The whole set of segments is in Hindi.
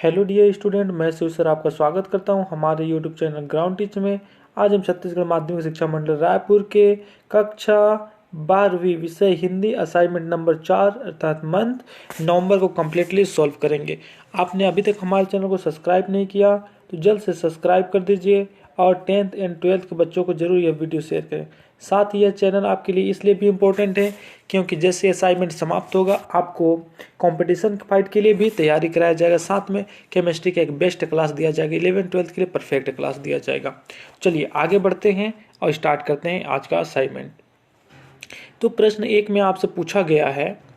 हेलो डियर स्टूडेंट, मैं शिव सर आपका स्वागत करता हूं हमारे यूट्यूब चैनल ग्राउंड टीच में। आज हम छत्तीसगढ़ माध्यमिक शिक्षा मंडल रायपुर के कक्षा 12वीं विषय हिंदी असाइनमेंट नंबर 4 अर्थात मंथ नवंबर को कम्प्लीटली सॉल्व करेंगे। आपने अभी तक हमारे चैनल को सब्सक्राइब नहीं किया तो जल्द से सब्सक्राइब कर दीजिए और 10th एंड 12th के बच्चों को जरूर यह वीडियो शेयर करें। साथ ही यह चैनल आपके लिए इसलिए भी इम्पोर्टेंट है क्योंकि जैसे असाइनमेंट समाप्त होगा आपको कंपटीशन फाइट के लिए भी तैयारी कराया जाएगा। साथ में केमिस्ट्री का एक बेस्ट क्लास दिया जाएगा, 11th-12th के लिए परफेक्ट क्लास दिया जाएगा। चलिए आगे बढ़ते हैं और स्टार्ट करते हैं आज का असाइनमेंट। तो प्रश्न 1 में आपसे पूछा गया है,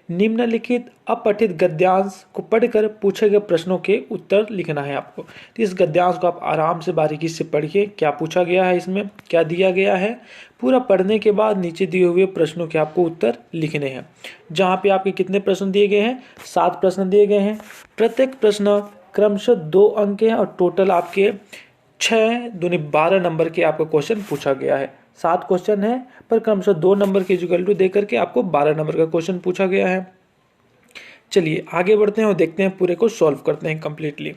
निम्नलिखित अपठित गद्यांश को पढ़कर पूछे गए प्रश्नों के उत्तर लिखना है आपको। तो इस गद्यांश को आप आराम से बारीकी से पढ़िए, क्या पूछा गया है, इसमें क्या दिया गया है। पूरा पढ़ने के बाद नीचे दिए हुए प्रश्नों के आपको उत्तर लिखने हैं। जहाँ पे आपके कितने प्रश्न दिए गए हैं, 7 प्रश्न दिए गए हैं। प्रत्येक प्रश्न क्रमशः 2 अंक के हैं और टोटल आपके 6 दूनी 12 नंबर के आपका क्वेश्चन पूछा गया है। 7 क्वेश्चन है पर क्रमशः 2 नंबर के इक्वल टू देकर के आपको 12 नंबर का क्वेश्चन पूछा गया है। चलिए आगे बढ़ते हैं और देखते हैं, पूरे को सॉल्व करते हैं कंप्लीटली।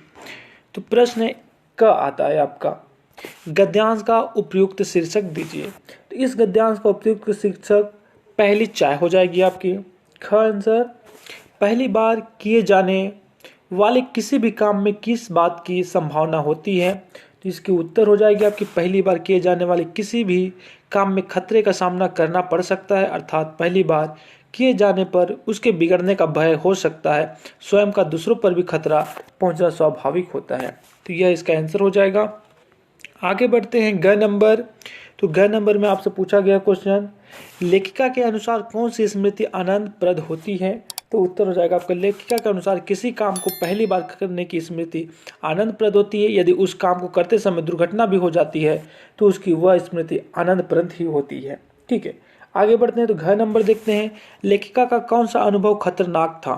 तो प्रश्न क आता है आपका, गद्यांश का उपयुक्त शीर्षक दीजिए। तो इस गद्यांश का उपयुक्त शीर्षक पहली चाय हो जाएगी आपकी। ख आंसर, पहली बार किए जाने वाले किसी भी काम में किस बात की संभावना होती है। तो इसकी उत्तर हो जाएगी आपकी, पहली बार किए जाने वाले किसी भी काम में खतरे का सामना करना पड़ सकता है, अर्थात पहली बार किए जाने पर उसके बिगड़ने का भय हो सकता है। स्वयं का दूसरों पर भी खतरा पहुंचना स्वाभाविक होता है। तो यह इसका आंसर हो जाएगा। आगे बढ़ते हैं ग नंबर। तो ग नंबर में आपसे पूछा गया क्वेश्चन, लेखिका के अनुसार कौन सी स्मृति आनंदप्रद होती है। तो उत्तर हो जाएगा आपका, लेखिका के अनुसार किसी काम को पहली बार करने की स्मृति आनंदप्रद होती है। यदि उस काम को करते समय दुर्घटना भी हो जाती है तो उसकी वह स्मृति आनंदप्रद ही होती है। ठीक है, आगे बढ़ते हैं। तो घ नंबर देखते हैं, लेखिका का कौन सा अनुभव खतरनाक था।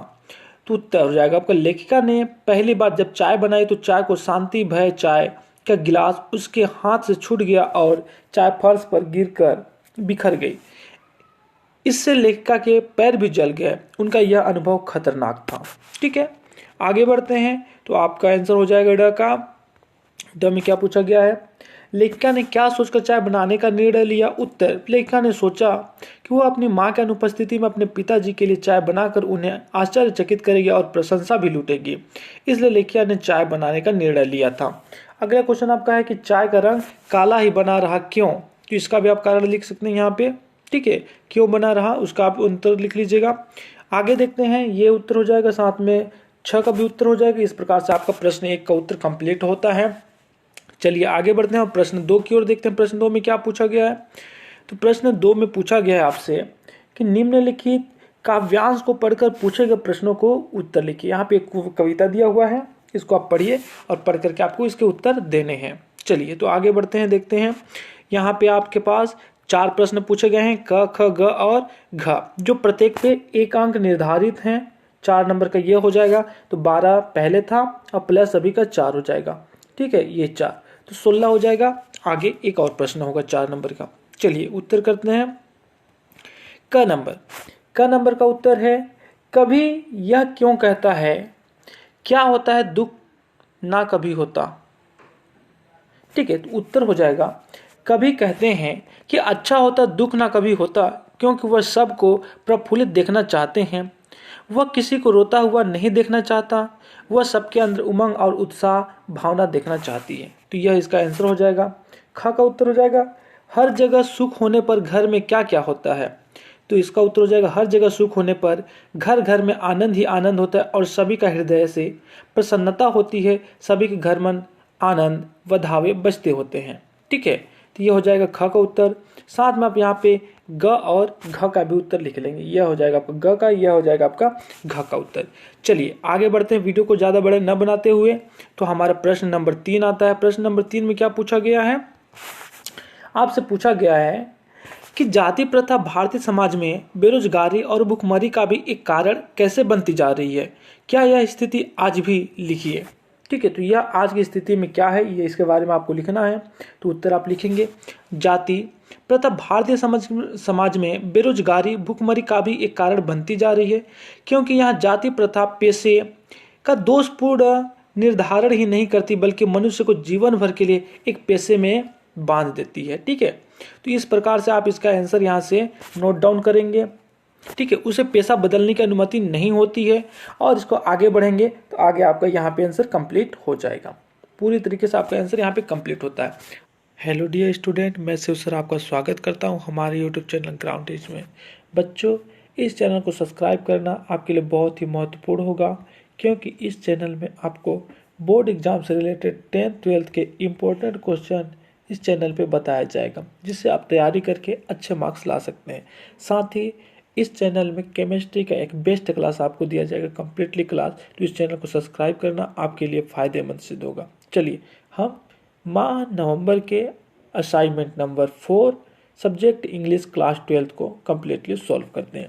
तो उत्तर हो जाएगा आपका, लेखिका ने पहली बार जब चाय बनाई तो चाय को शांति भय चाय का गिलास उसके हाथ से छूट गया और चाय फर्श पर गिरकर बिखर गई। इससे लेखिका के पैर भी जल गए। उनका यह अनुभव खतरनाक था। ठीक है, आगे बढ़ते हैं। तो आपका आंसर हो जाएगा ड का। ड में क्या पूछा गया है, लेखिका ने क्या सोचकर चाय बनाने का निर्णय लिया। उत्तर, लेखिका ने सोचा कि वह अपनी मां के अनुपस्थिति में अपने पिताजी के लिए चाय बनाकर उन्हें आश्चर्यचकित करेगी और प्रशंसा भी लूटेगी, इसलिए लेखिका ने चाय बनाने का निर्णय लिया था। अगला क्वेश्चन आपका है कि चाय का रंग काला ही बना रहा क्यों। तो इसका भी आप कारण लिख सकते हैं यहाँ पे। ठीक है, क्यों बना रहा उसका आप उत्तर लिख लीजिएगा। आगे देखते हैं, ये उत्तर हो जाएगा, साथ में 6 का भी उत्तर हो जाएगा। इस प्रकार से आपका प्रश्न 1 का उत्तर कंप्लीट होता है। चलिए आगे बढ़ते हैं और प्रश्न 2 की ओर देखते हैं। प्रश्न 2 में क्या पूछा गया है। तो प्रश्न 2 में पूछा गया है आपसे कि निम्नलिखित काव्यांश को पढ़कर पूछे गए प्रश्नों को उत्तर लिखिए। यहाँ पे एक कविता दिया हुआ है, इसको आप पढ़िए और पढ़ करके आपको इसके उत्तर देने हैं। चलिए तो आगे बढ़ते हैं, देखते हैं। यहाँ पे आपके पास 4 प्रश्न पूछे गए हैं, क ख ग और घ, जो प्रत्येक पे 1 अंक निर्धारित हैं। 4 नंबर का ये हो जाएगा। तो 12 पहले था और प्लस अभी का 4 हो जाएगा। ठीक है, ये 4 तो 16 हो जाएगा। आगे एक और प्रश्न होगा 4 नंबर का। चलिए उत्तर करते हैं। क नंबर का उत्तर है, कभी यह क्यों कहता है, क्या होता है दुख ना कभी होता। ठीक है, तो उत्तर हो जाएगा, कभी कहते हैं कि अच्छा होता दुख ना कभी होता, क्योंकि वह सबको प्रफुल्लित देखना चाहते हैं। वह किसी को रोता हुआ नहीं देखना चाहता। वह सबके अंदर उमंग और उत्साह भावना देखना चाहती है। तो यह इसका आंसर हो जाएगा। ख का उत्तर हो जाएगा, हर जगह सुख होने पर घर में क्या क्या होता है। तो इसका उत्तर हो जाएगा, हर जगह सुख होने पर घर घर में आनंद ही आनंद होता है और सभी का हृदय से प्रसन्नता होती है। सभी के घर मन आनंद व धावे बजते होते हैं। ठीक है, तो यह हो जाएगा ख का उत्तर। साथ में आप यहाँ पे ग और घ का भी उत्तर लिख लेंगे। यह हो जाएगा आपका ग का, यह हो जाएगा आपका घ का उत्तर। चलिए आगे बढ़ते हैं, वीडियो को ज़्यादा बड़ा न बनाते हुए। तो हमारा प्रश्न नंबर 3 आता है। प्रश्न नंबर 3 में क्या पूछा गया है, आपसे पूछा गया है कि जाति प्रथा भारतीय समाज में बेरोजगारी और भुखमरी का भी एक कारण कैसे बनती जा रही है। क्या यह स्थिति आज भी लिखिए। ठीक है, तो यह आज की स्थिति में क्या है, ये इसके बारे में आपको लिखना है। तो उत्तर आप लिखेंगे, जाति प्रथा भारतीय समाज में बेरोजगारी भुखमरी का भी एक कारण बनती जा रही है, क्योंकि यहाँ जाति प्रथा पेशे का दोषपूर्ण निर्धारण ही नहीं करती बल्कि मनुष्य को जीवन भर के लिए एक पेशे में बांध देती है। ठीक है, तो इस प्रकार से आप इसका आंसर यहाँ से नोट डाउन करेंगे। ठीक है, उसे पेशा बदलने की अनुमति नहीं होती है और इसको आगे बढ़ेंगे तो आगे आपका यहाँ पे आंसर कंप्लीट हो जाएगा। पूरी तरीके से आपका आंसर यहाँ पे कंप्लीट होता है। हेलो डियर स्टूडेंट, मैं शिव सर आपका स्वागत करता हूँ हमारे यूट्यूब चैनल ग्राउंड टीच में। बच्चों, इस चैनल को सब्सक्राइब करना आपके लिए बहुत ही महत्वपूर्ण होगा, क्योंकि इस चैनल में आपको बोर्ड एग्जाम से रिलेटेड 10th 12th के इम्पोर्टेंट क्वेश्चन इस चैनल पे बताया जाएगा, जिससे आप तैयारी करके अच्छे मार्क्स ला सकते हैं। साथ ही इस चैनल में केमिस्ट्री का एक बेस्ट क्लास आपको दिया जाएगा, कम्प्लीटली क्लास। तो इस चैनल को सब्सक्राइब करना आपके लिए फ़ायदेमंद सिद्ध होगा। चलिए हम माह नवंबर के assignment number 4 subject English class 12th को कम्प्लीटली सॉल्व करते हैं।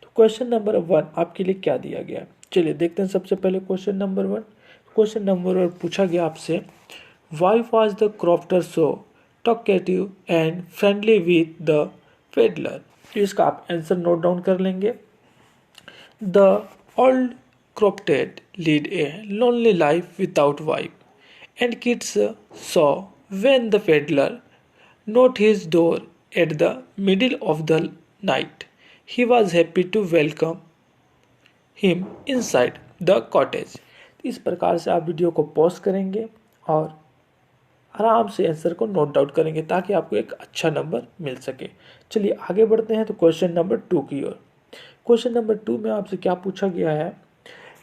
तो क्वेश्चन नंबर 1 आपके लिए क्या दिया गया है, चलिए देखते हैं। सबसे पहले क्वेश्चन नंबर 1। क्वेश्चन नंबर 1 पूछा गया आपसे, why was the crofter so talkative and friendly with the peddler. इसका आप आंसर नोट डाउन कर लेंगे। The old crofted lead a lonely life without wife and kids saw when the peddler knocked his door at the middle of the night. He was happy to welcome him inside the cottage. इस प्रकार से आप वीडियो को पॉज करेंगे और आराम से आंसर को नोट डाउन करेंगे ताकि आपको एक अच्छा नंबर मिल सके। चलिए आगे बढ़ते हैं तो क्वेश्चन नंबर 2 की ओर। क्वेश्चन नंबर 2 में आपसे क्या पूछा गया है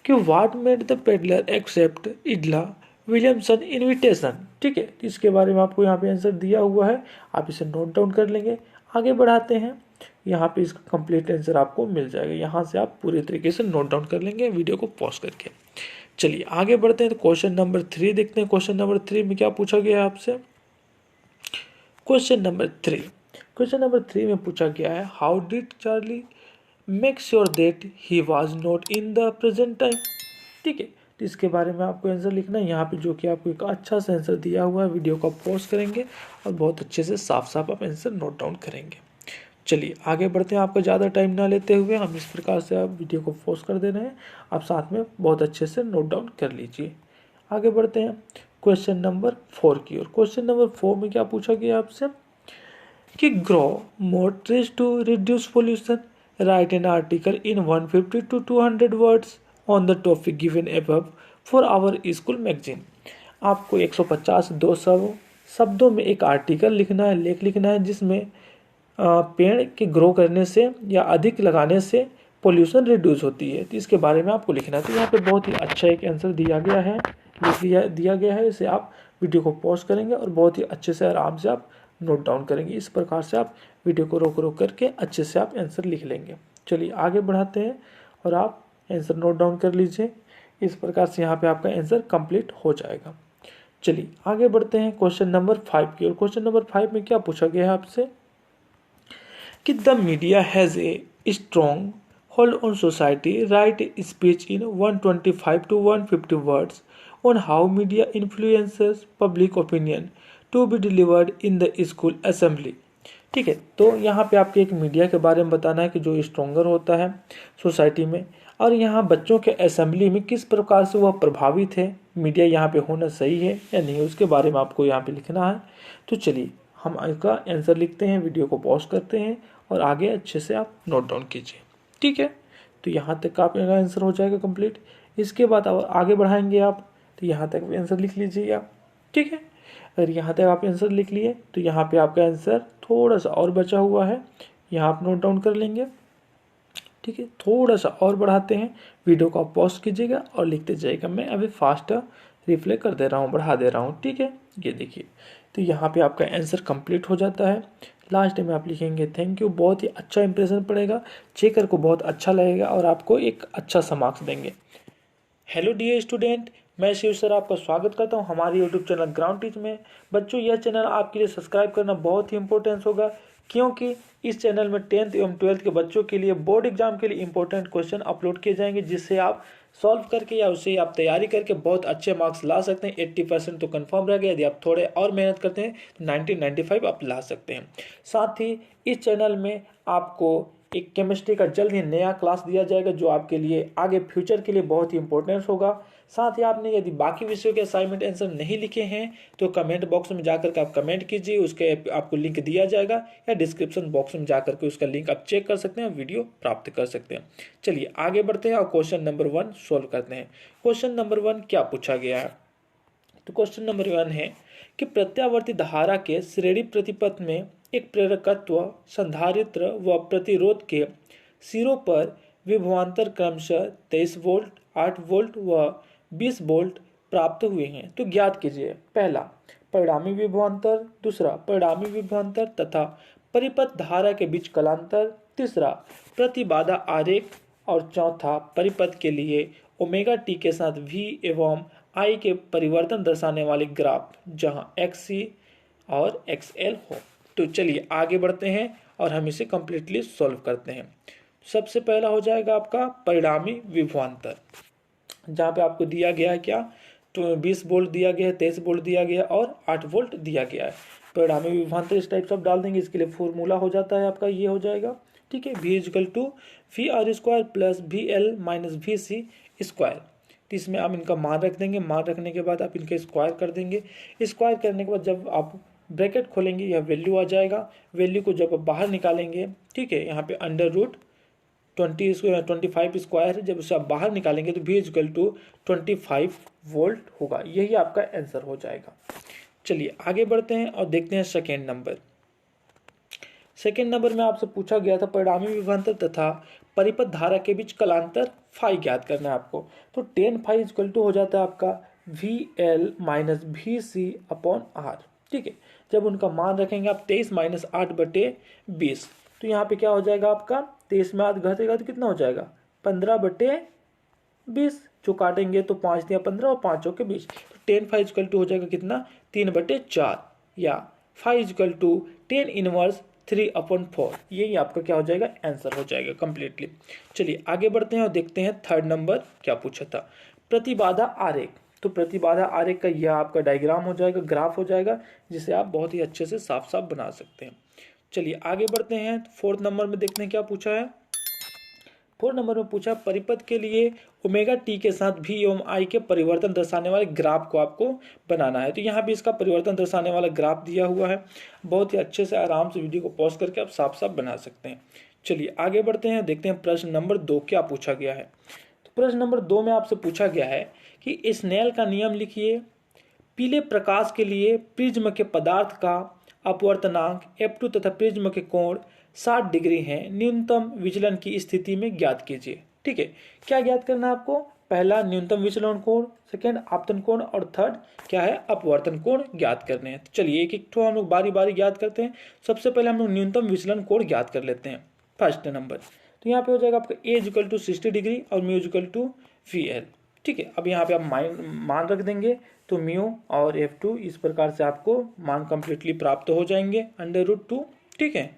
कि what made the peddler accept Edla Williamson invitation. ठीक है, इसके बारे में आपको यहाँ पे आंसर दिया हुआ है, आप इसे नोट डाउन कर लेंगे। आगे बढ़ाते हैं, यहाँ पे इसका कंप्लीट आंसर आपको मिल जाएगा। यहाँ से आप पूरी तरीके से नोट डाउन कर लेंगे वीडियो को पॉज करके। चलिए आगे बढ़ते हैं तो क्वेश्चन नंबर 3 देखते हैं। क्वेश्चन नंबर 3 में क्या पूछा गया है आपसे। क्वेश्चन नंबर 3 में पूछा गया है, how did Charlie make sure that he was not in the present time. ठीक है, तो इसके बारे में आपको आंसर लिखना है यहाँ पे, जो कि आपको एक अच्छा सा आंसर दिया हुआ है। वीडियो को पॉज करेंगे और बहुत अच्छे से साफ साफ आप आंसर नोट डाउन करेंगे। चलिए आगे बढ़ते हैं, आपका ज़्यादा टाइम ना लेते हुए हम इस प्रकार से आप वीडियो को पॉज कर दे रहे हैं, आप साथ में बहुत अच्छे से नोट डाउन कर लीजिए। आगे बढ़ते हैं क्वेश्चन नंबर 4 की ओर। क्वेश्चन नंबर 4 में क्या पूछा गया आपसे कि grow more trees to reduce pollution, write an article in 150 to 200 words on the topic given above for our school magazine. आपको 150-200 शब्दों में एक आर्टिकल लिखना है, लेख लिखना है, जिसमें पेड़ के ग्रो करने से या अधिक लगाने से पोल्यूशन रिड्यूस होती है, तो इसके बारे में आपको लिखना है। तो यहाँ पे बहुत ही अच्छा एक आंसर दिया गया है, दिया गया है। इसे आप वीडियो को पॉज करेंगे और बहुत ही अच्छे से आराम से आप नोट डाउन करेंगे। इस प्रकार से आप वीडियो को रोक रोक करके अच्छे से आप आंसर लिख लेंगे। चलिए आगे बढ़ाते हैं और आप आंसर नोट डाउन कर लीजिए। इस प्रकार से यहाँ पे आपका आंसर कंप्लीट हो जाएगा। चलिए आगे बढ़ते हैं क्वेश्चन नंबर 5 की ओर। क्वेश्चन नंबर 5 में क्या पूछा गया है आपसे कि the media has a strong hold on society, write speech in 125 to 150 words on how media influences public opinion to be delivered in the school assembly. ठीक है, तो यहाँ पे आपके एक मीडिया के बारे में बताना है कि जो स्ट्रॉन्गर होता है सोसाइटी में, और यहाँ बच्चों के असेंबली में किस प्रकार से वह प्रभावित है, मीडिया यहाँ पे होना सही है या नहीं, उसके बारे में आपको यहाँ पे लिखना है। तो चलिए हम इसका आंसर लिखते हैं, वीडियो को पॉज करते हैं और आगे अच्छे से आप नोट डाउन कीजिए। ठीक है, तो यहाँ तक आपका आंसर हो जाएगा कंप्लीट। इसके बाद आगे बढ़ाएंगे आप, तो यहाँ तक आंसर लिख लीजिए आप। ठीक है, अगर यहाँ तक आप आंसर लिख लिए तो यहाँ पे आपका आंसर थोड़ा सा और बचा हुआ है, यहाँ आप नोट डाउन कर लेंगे। ठीक है, थोड़ा सा और बढ़ाते हैं, वीडियो को आप पॉज कीजिएगा और लिखते जाइएगा। मैं अभी फास्ट रिप्ले कर दे रहा हूँ, बढ़ा दे रहा हूँ। ठीक है, ये देखिए, तो यहाँ पे आपका आंसर कंप्लीट हो जाता है। लास्ट में आप लिखेंगे थैंक यू, बहुत ही अच्छा इंप्रेशन पड़ेगा, चेकर को बहुत अच्छा लगेगा और आपको एक अच्छा सा मार्क्स देंगे। हेलो डियर स्टूडेंट, मैं शिव सर आपका स्वागत करता हूं हमारे यूट्यूब चैनल ग्राउंड टीच में। बच्चों, यह चैनल आपके लिए सब्सक्राइब करना बहुत ही इंपॉर्टेंट होगा, क्योंकि इस चैनल में 10th एवं 12th के बच्चों के लिए बोर्ड एग्जाम के लिए इंपॉर्टेंट क्वेश्चन अपलोड किए जाएंगे, जिससे आप सॉल्व करके या उससे आप तैयारी करके बहुत अच्छे मार्क्स ला सकते हैं। 80% तो कंफर्म रहेगा, यदि आप थोड़े और मेहनत करते हैं तो 90-95 आप ला सकते हैं। साथ ही इस चैनल में आपको एक केमिस्ट्री का जल्द ही नया क्लास दिया जाएगा, जो आपके लिए आगे फ्यूचर के लिए बहुत ही इंपॉर्टेंट होगा। साथ ही आपने यदि बाकी विषयों के असाइनमेंट आंसर नहीं लिखे हैं तो कमेंट बॉक्स में जाकर के आप कमेंट कीजिए, उसके आपको लिंक दिया जाएगा, या डिस्क्रिप्शन बॉक्स में जाकर के उसका लिंक आप चेक कर सकते हैं, वीडियो प्राप्त कर सकते हैं। चलिए आगे बढ़ते हैं और क्वेश्चन नंबर 1 सोल्व करते हैं। क्वेश्चन नंबर 1 क्या पूछा गया है? तो क्वेश्चन नंबर 1 है कि प्रत्यावर्ती धारा के श्रेणी प्रतिपथ में एक प्रेरकत्व, संधारित्र व प्रतिरोध के सिरों पर विभवांतर क्रमशः 23 वोल्ट, 8 वोल्ट व 20 वोल्ट प्राप्त हुए हैं। तो ज्ञात कीजिए पहला परिणामी विभवांतर, दूसरा परिणामी विभवांतर तथा परिपथ धारा के बीच कलांतर, तीसरा प्रतिबाधा आरेख और चौथा परिपथ के लिए ओमेगा टी के साथ v एवं I के परिवर्तन दर्शाने वाले ग्राफ जहां XC और XL हो। तो चलिए आगे बढ़ते हैं और हम इसे कंप्लीटली सॉल्व करते हैं। सबसे पहला हो जाएगा आपका परिणामी विभवांतर, जहाँ पे आपको दिया गया है क्या, तो 20 वोल्ट दिया गया है, 23 वोल्ट दिया गया है और 8 वोल्ट दिया गया है। परिणामी विभवांतर इस टाइप से आप डाल देंगे, इसके लिए फॉर्मूला हो जाता है आपका, ये हो जाएगा, ठीक है, V equal to VR² plus VL minus VC square. तो इसमें आप इनका मान रख देंगे, मान रखने के बाद आप इनका स्क्वायर कर देंगे। स्क्वायर करने के बाद जब आप ब्रैकेट खोलेंगे यह वैल्यू आ जाएगा। वैल्यू को जब आप बाहर निकालेंगे, ठीक है, यहाँ पे अंडर रूट 25 स्क्वायर है, जब उसे आप बाहर निकालेंगे तो V इक्वल टू 25 वोल्ट होगा। यही आपका आंसर हो जाएगा। चलिए आगे बढ़ते हैं और देखते हैं सेकेंड नंबर। सेकेंड नंबर में आपसे पूछा गया था परिणामी विभवांतर तथा परिपथ धारा के बीच कलांतर फाई ज्ञात करना है आपको। तो 10 फाई इक्वल टू हो जाता है आपका VL minus VC upon R, ठीक है। जब उनका मान रखेंगे आप 23 माइनस 8/20, तो यहाँ पे क्या हो जाएगा आपका, 23 में 8 घटेगा तो कितना हो जाएगा 15/20, जो काटेंगे तो 5 दिया 15 और 5 के 20, तो 10 फाई इक्वल टू हो जाएगा कितना 3/4, या फाई इक्वल टू 10 इनवर्स 3/4। यही आपका क्या हो जाएगा, आंसर हो जाएगा कंप्लीटली। चलिए आगे बढ़ते हैं और देखते हैं थर्ड नंबर क्या पूछा था। प्रतिबाधा आरेख, तो प्रतिबाधा आरेख का यह आपका डायग्राम हो जाएगा, ग्राफ हो जाएगा, जिसे आप बहुत ही अच्छे से साफ साफ बना सकते हैं। चलिए आगे बढ़ते हैं, फोर्थ नंबर में देखते हैं क्या पूछा है। फोर्थ नंबर में पूछा परिपथ के लिए ओमेगा टी के साथ V एवं I के परिवर्तन दर्शाने वाले ग्राफ को आपको बनाना है। तो यहाँ भी इसका परिवर्तन दर्शाने वाला ग्राफ दिया हुआ है। बहुत ही अच्छे से आराम से वीडियो को पॉज करके आप साफ साफ बना सकते हैं। चलिए आगे बढ़ते हैं, देखते हैं प्रश्न नंबर 2 क्या पूछा गया है। तो प्रश्न नंबर 2 में आपसे पूछा गया है कि स्नेल का नियम लिखिए। पीले प्रकाश के लिए प्रिज्म के पदार्थ का अपवर्तनांक F2 तथा प्रिज्म के कोण 60 डिग्री है, न्यूनतम विचलन की स्थिति में ज्ञात कीजिए। ठीक है, क्या ज्ञात करना है आपको, पहला न्यूनतम विचलन कोण, सेकंड आपतन कोण और थर्ड क्या है, अपवर्तन कोण ज्ञात करने हैं। तो चलिए एक एक हम लोग बारी बारी ज्ञात करते हैं। सबसे पहले हम लोग न्यूनतम विचलन कोण ज्ञात कर लेते हैं, फर्स्ट नंबर। तो यहाँ पे हो जाएगा आपका A इक्वल टू 60 डिग्री और म्यू इक्वल टू VL। ठीक है, अब यहाँ पे आप मान रख देंगे तो म्यू और F2 इस प्रकार से आपको मान कंप्लीटली प्राप्त हो जाएंगे, √2। ठीक है,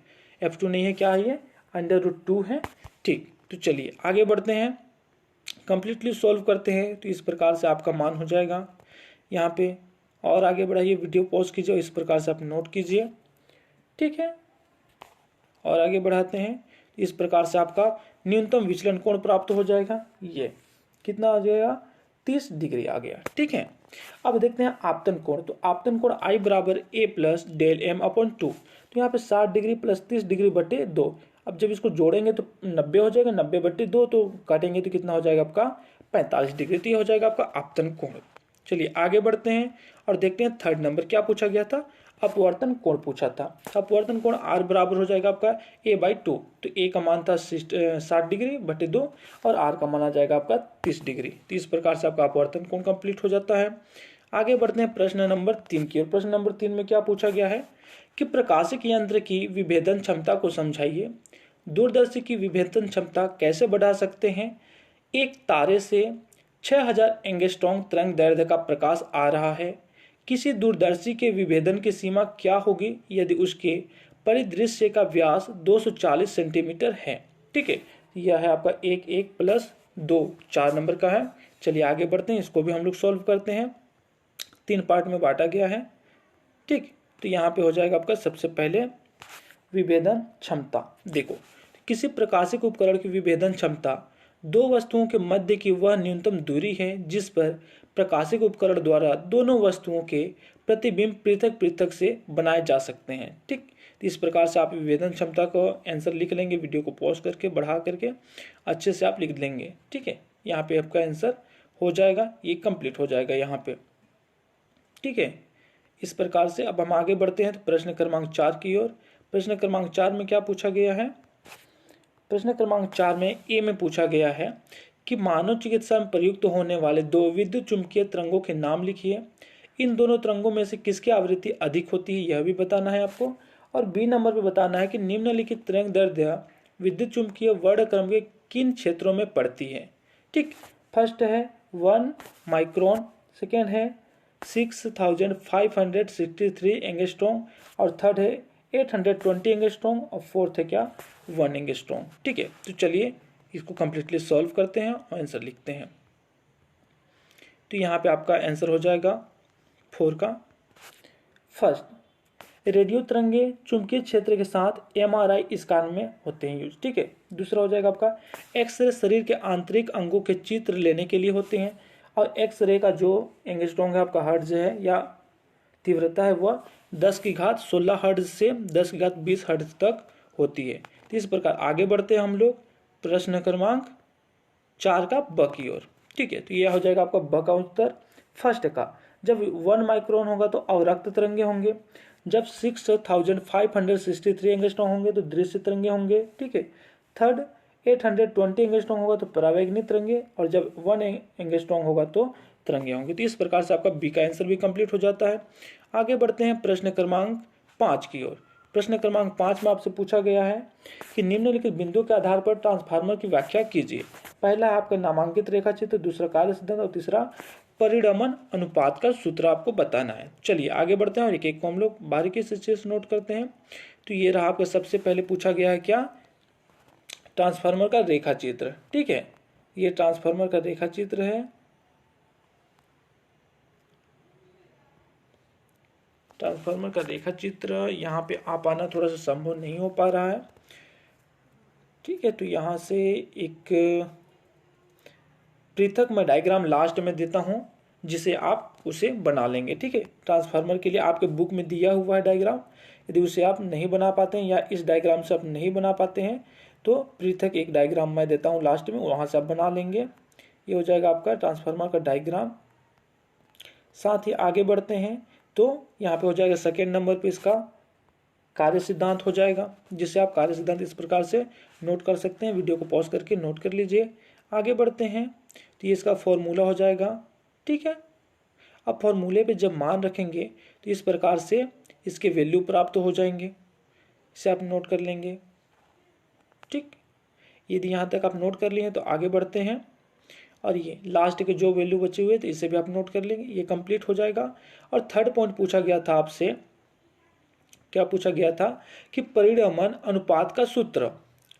F2 नहीं है, क्या है ये, √2 है। ठीक, तो चलिए आगे बढ़ते हैं, कंप्लीटली सॉल्व करते हैं। तो इस प्रकार से आपका मान हो जाएगा यहाँ पे। और आगे बढ़ाइए, वीडियो पॉज कीजिए और इस प्रकार से आप नोट कीजिए। ठीक है, और आगे बढ़ाते हैं, इस प्रकार से आपका न्यूनतम विचलन कोण प्राप्त हो जाएगा। ये कितना आ जाएगा, 30 डिग्री आ गया। ठीक है, अब देखते हैं आपतन कोण। तो आपतन कोण I बराबर A plus del M upon 2। तो यहाँ पे 60 डिग्री प्लस 30 डिग्री बटे 2। अब जब इसको जोड़ेंगे तो 90 हो जाएगा, 90/2, तो काटेंगे तो कितना हो जाएगा आपका 45 डिग्री। तो ये हो जाएगा आपका आपतन कोण। चलिए आगे बढ़ते हैं और देखते हैं थर्ड नंबर क्या पूछा गया था, अपवर्तन कोण पूछा था। अपवर्तन कोण R बराबर हो जाएगा आपका A/2। तो A का मान था 60 डिग्री बटे 2 और R का मान आ जाएगा आपका 30 डिग्री। तो इस प्रकार से आपका अपवर्तन कोण कंप्लीट हो जाता है। आगे बढ़ते हैं प्रश्न नंबर 3 की ओर। प्रश्न नंबर 3 में क्या पूछा गया है कि प्रकाशिक यंत्र की विभेदन क्षमता को समझाइए। दूरदर्शी की विभेदन क्षमता कैसे बढ़ा सकते हैं। एक तारे से 6000 एंगस्ट्रॉम तरंग दैर्ध्य का प्रकाश आ रहा है। किसी दूरदर्शी के विभेदन की सीमा क्या होगी यदि उसके परिदृश्य का व्यास 240 सेंटीमीटर है। ठीक है, यह है आपका 1 प्लस 2 4 नंबर का है। चलिए आगे बढ़ते हैं, इसको भी हम लोग सॉल्व करते हैं। 3 पार्ट में बांटा गया है। ठीक, तो यहाँ पे हो जाएगा आपका सबसे पहले विभेदन क्षमता। देखो, किसी प्रकाशिक उपकरण की विभेदन क्षमता दो वस्तुओं के मध्य की वह न्यूनतम दूरी है जिस पर प्रकाशिक उपकरण द्वारा दोनों वस्तुओं के प्रतिबिंब पृथक पृथक से बनाए जा सकते हैं। ठीक, तो इस प्रकार से आप विभेदन क्षमता को आंसर लिख लेंगे, वीडियो को पॉज करके बढ़ा करके अच्छे से आप लिख लेंगे। ठीक है, यहाँ पे आपका आंसर हो जाएगा, ये कंप्लीट हो जाएगा यहाँ पे। ठीक है, इस प्रकार से अब हम आगे बढ़ते हैं तो प्रश्न क्रमांक 4 की ओर। प्रश्न क्रमांक 4 में क्या पूछा गया है? प्रश्न क्रमांक 4 में ए में पूछा गया है कि मानव चिकित्सा में प्रयुक्त होने वाले दो विद्युत चुंबकीय तरंगों के नाम लिखिए। इन दोनों तरंगों में से किसकी आवृत्ति अधिक होती है यह भी बताना है आपको। और बी नंबर पे बताना है कि निम्नलिखित तरंग दैर्ध्य विद्युत चुंबकीय वर्णक्रम के किन क्षेत्रों में पड़ती है। ठीक, फर्स्ट है 1 माइक्रोन, सेकेंड है 6563 एंगस्ट्रॉम और थर्ड है 820 एंगस्ट्रॉम और फोर्थ है क्या 1 एंगस्ट्रॉम। ठीक है, तो चलिए इसको कंप्लीटली सॉल्व करते हैं और आंसर लिखते हैं। तो यहाँ पे आपका आंसर हो जाएगा 4 का। फर्स्ट, रेडियो तरंगे चुंबकीय क्षेत्र के साथ एमआरआई स्कैन में होते हैं यूज। ठीक है, दूसरा हो जाएगा आपका एक्सरे शरीर के आंतरिक अंगों के चित्र लेने के लिए होते हैं और एक्सरे का जो एंगस्ट्रॉम है आपका हर्ट्ज है या तीव्रता है वह 10⁻16 हर्ट्ज से 10⁻20 हर्ट्ज तक होती है। तो इस प्रकार आगे बढ़ते हैं हम लोग प्रश्न क्रमांक 4 का ब की ओर। ठीक है, तो यह हो जाएगा आपका ब का उत्तर। फर्स्ट का जब 1 माइक्रोन होगा तो अवरक्त तरंगे होंगे, जब 6563 एंगस्ट्रॉम होंगे तो दृश्य तरंगे होंगे। ठीक है, थर्ड 820 एंगस्ट्रॉम होगा तो परावैगनी तरंगे और जब 1 एंगस्ट्रॉम होगा तो तरंगे होंगे। तो इस प्रकार से आपका बी का आंसर भी कंप्लीट हो जाता है। आगे बढ़ते हैं प्रश्न क्रमांक 5 की ओर। प्रश्न क्रमांक 5 में आपसे पूछा गया है कि निम्नलिखित बिंदुओं के आधार पर ट्रांसफार्मर की व्याख्या कीजिए। पहला है आपका नामांकित रेखा चित्र, दूसरा कार्य सिद्धांत और तीसरा परिणमन अनुपात का सूत्र आपको बताना है। चलिए आगे बढ़ते हैं और एक एक को हम लोग बारीकी से नोट करते हैं। तो ये रहा आपका सबसे पहले पूछा गया है क्या, ट्रांसफार्मर का रेखा चित्र। ठीक है, ये ट्रांसफार्मर का रेखा चित्र है। ट्रांसफार्मर का रेखा चित्र यहाँ पे आ पाना थोड़ा सा संभव नहीं हो पा रहा है। ठीक है, तो यहाँ से एक पृथक मैं डायग्राम लास्ट में देता हूँ जिसे आप उसे बना लेंगे। ठीक है, ट्रांसफार्मर के लिए आपके बुक में दिया हुआ है डायग्राम, यदि उसे आप नहीं बना पाते हैं या इस डायग्राम से आप नहीं बना पाते हैं तो पृथक एक डायग्राम मैं देता हूँ लास्ट में, वहाँ से आप बना लेंगे। ये हो जाएगा आपका ट्रांसफार्मर का डायग्राम। साथ ही आगे बढ़ते हैं तो यहाँ पे हो जाएगा सेकेंड नंबर पे इसका कार्य सिद्धांत हो जाएगा, जिसे आप कार्य सिद्धांत इस प्रकार से नोट कर सकते हैं। वीडियो को पॉज करके नोट कर लीजिए। आगे बढ़ते हैं तो ये इसका फॉर्मूला हो जाएगा। ठीक है, अब फॉर्मूले पे जब मान रखेंगे तो इस प्रकार से इसके वैल्यू प्राप्त हो जाएंगे, इसे आप नोट कर लेंगे। ठीक, यदि यहाँ तक आप नोट कर लिए तो आगे बढ़ते हैं और ये लास्ट के जो वैल्यू बचे हुए थे इसे भी आप नोट कर लेंगे, ये कंप्लीट हो जाएगा। और थर्ड पॉइंट पूछा गया था आपसे, क्या पूछा गया था कि परिणमन अनुपात का सूत्र।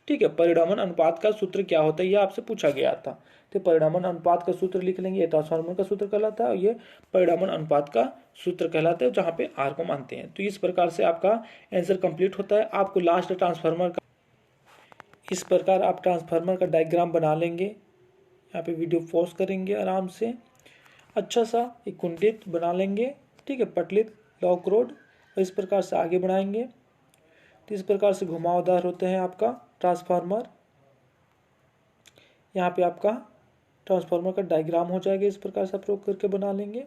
ठीक है, परिणमन अनुपात का सूत्र क्या होता है यह आपसे पूछा गया था। तो परिणमन अनुपात का सूत्र लिख लेंगे, ये ट्रांसफार्मर का सूत्र कहलाता है और ये परिणमन अनुपात का सूत्र कहलाता है जहाँ पे आर को मानते हैं। तो इस प्रकार से आपका आंसर कंप्लीट होता है। आपको लास्ट ट्रांसफार्मर का इस प्रकार आप ट्रांसफार्मर का डायग्राम बना लेंगे। यहाँ पे वीडियो पॉज करेंगे आराम से, अच्छा सा एक कुंडित बना लेंगे। ठीक है, पटलित लॉक रोड और इस प्रकार से आगे बढ़ाएंगे तो इस प्रकार से घुमावदार होते हैं आपका ट्रांसफार्मर। यहाँ पे आपका ट्रांसफार्मर का डायग्राम हो जाएगा, इस प्रकार से आप रोक करके बना लेंगे।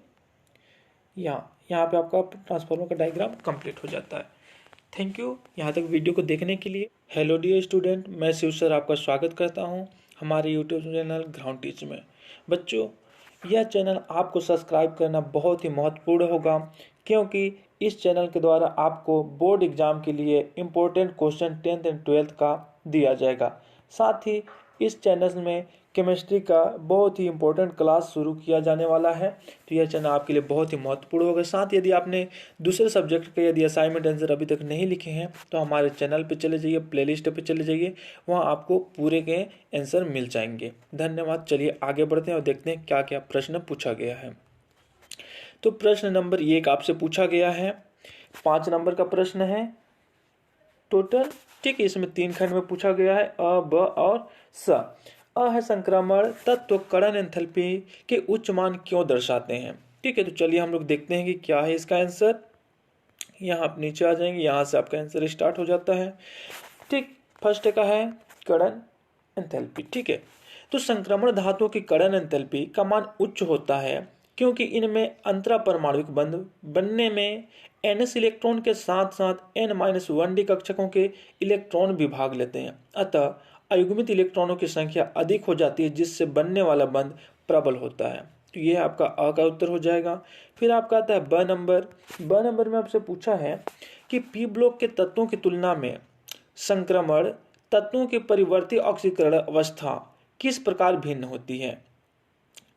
यहाँ पे आपका ट्रांसफार्मर का डायग्राम कंप्लीट हो जाता है। थैंक यू यहाँ तक वीडियो को देखने के लिए। हेलो डियर स्टूडेंट, मैं शिव सर आपका स्वागत करता हूँ हमारे यूट्यूब चैनल ग्राउंड टीच में। बच्चों, यह चैनल आपको सब्सक्राइब करना बहुत ही महत्वपूर्ण होगा क्योंकि इस चैनल के द्वारा आपको बोर्ड एग्जाम के लिए important question 10th and 12th का दिया जाएगा। साथ ही इस चैनल में केमिस्ट्री का बहुत ही इम्पोर्टेंट क्लास शुरू किया जाने वाला है, तो यह चैनल आपके लिए बहुत ही महत्वपूर्ण होगा। साथ यदि आपने दूसरे सब्जेक्ट के यदि असाइनमेंट आंसर अभी तक नहीं लिखे हैं तो हमारे चैनल पे चले जाइए, प्लेलिस्ट पे चले जाइए, वहाँ आपको पूरे के आंसर मिल जाएंगे। धन्यवाद। चलिए आगे बढ़ते हैं और देखते हैं क्या क्या प्रश्न पूछा गया है। तो प्रश्न नंबर 1 आपसे पूछा गया है, 5 नंबर का प्रश्न है टोटल। ठीक है, इसमें 3 खंड में पूछा गया है अ, ब और स। अ है संक्रमण तत्व कण एंथैल्पी के उच्च मान क्यों दर्शाते हैं। ठीक है, तो चलिए हम लोग देखते हैं कि क्या है इसका आंसर। यहाँ आप नीचे आ जाएंगे, यहाँ से आपका आंसर स्टार्ट हो जाता है। ठीक, फर्स्ट का है कण एंथैल्पी। ठीक है, तो संक्रमण धातुओं की कण एंथैल्पी का मान उच्च होता है क्योंकि इनमें अंतरा परमाणुक बंध बनने में ns इलेक्ट्रॉन के साथ साथ n-1d कक्षकों के इलेक्ट्रॉन भी भाग लेते हैं। अतः अयुग्मित इलेक्ट्रॉनों की संख्या अधिक हो जाती है जिससे बनने वाला बंध प्रबल होता है। तो ये आपका अ का उत्तर हो जाएगा। फिर आपका आता है ब नंबर। ब नंबर में आपसे पूछा है कि पी ब्लॉक के तत्वों की तुलना में संक्रमण तत्वों की परिवर्ती ऑक्सीकरण अवस्था किस प्रकार भिन्न होती है।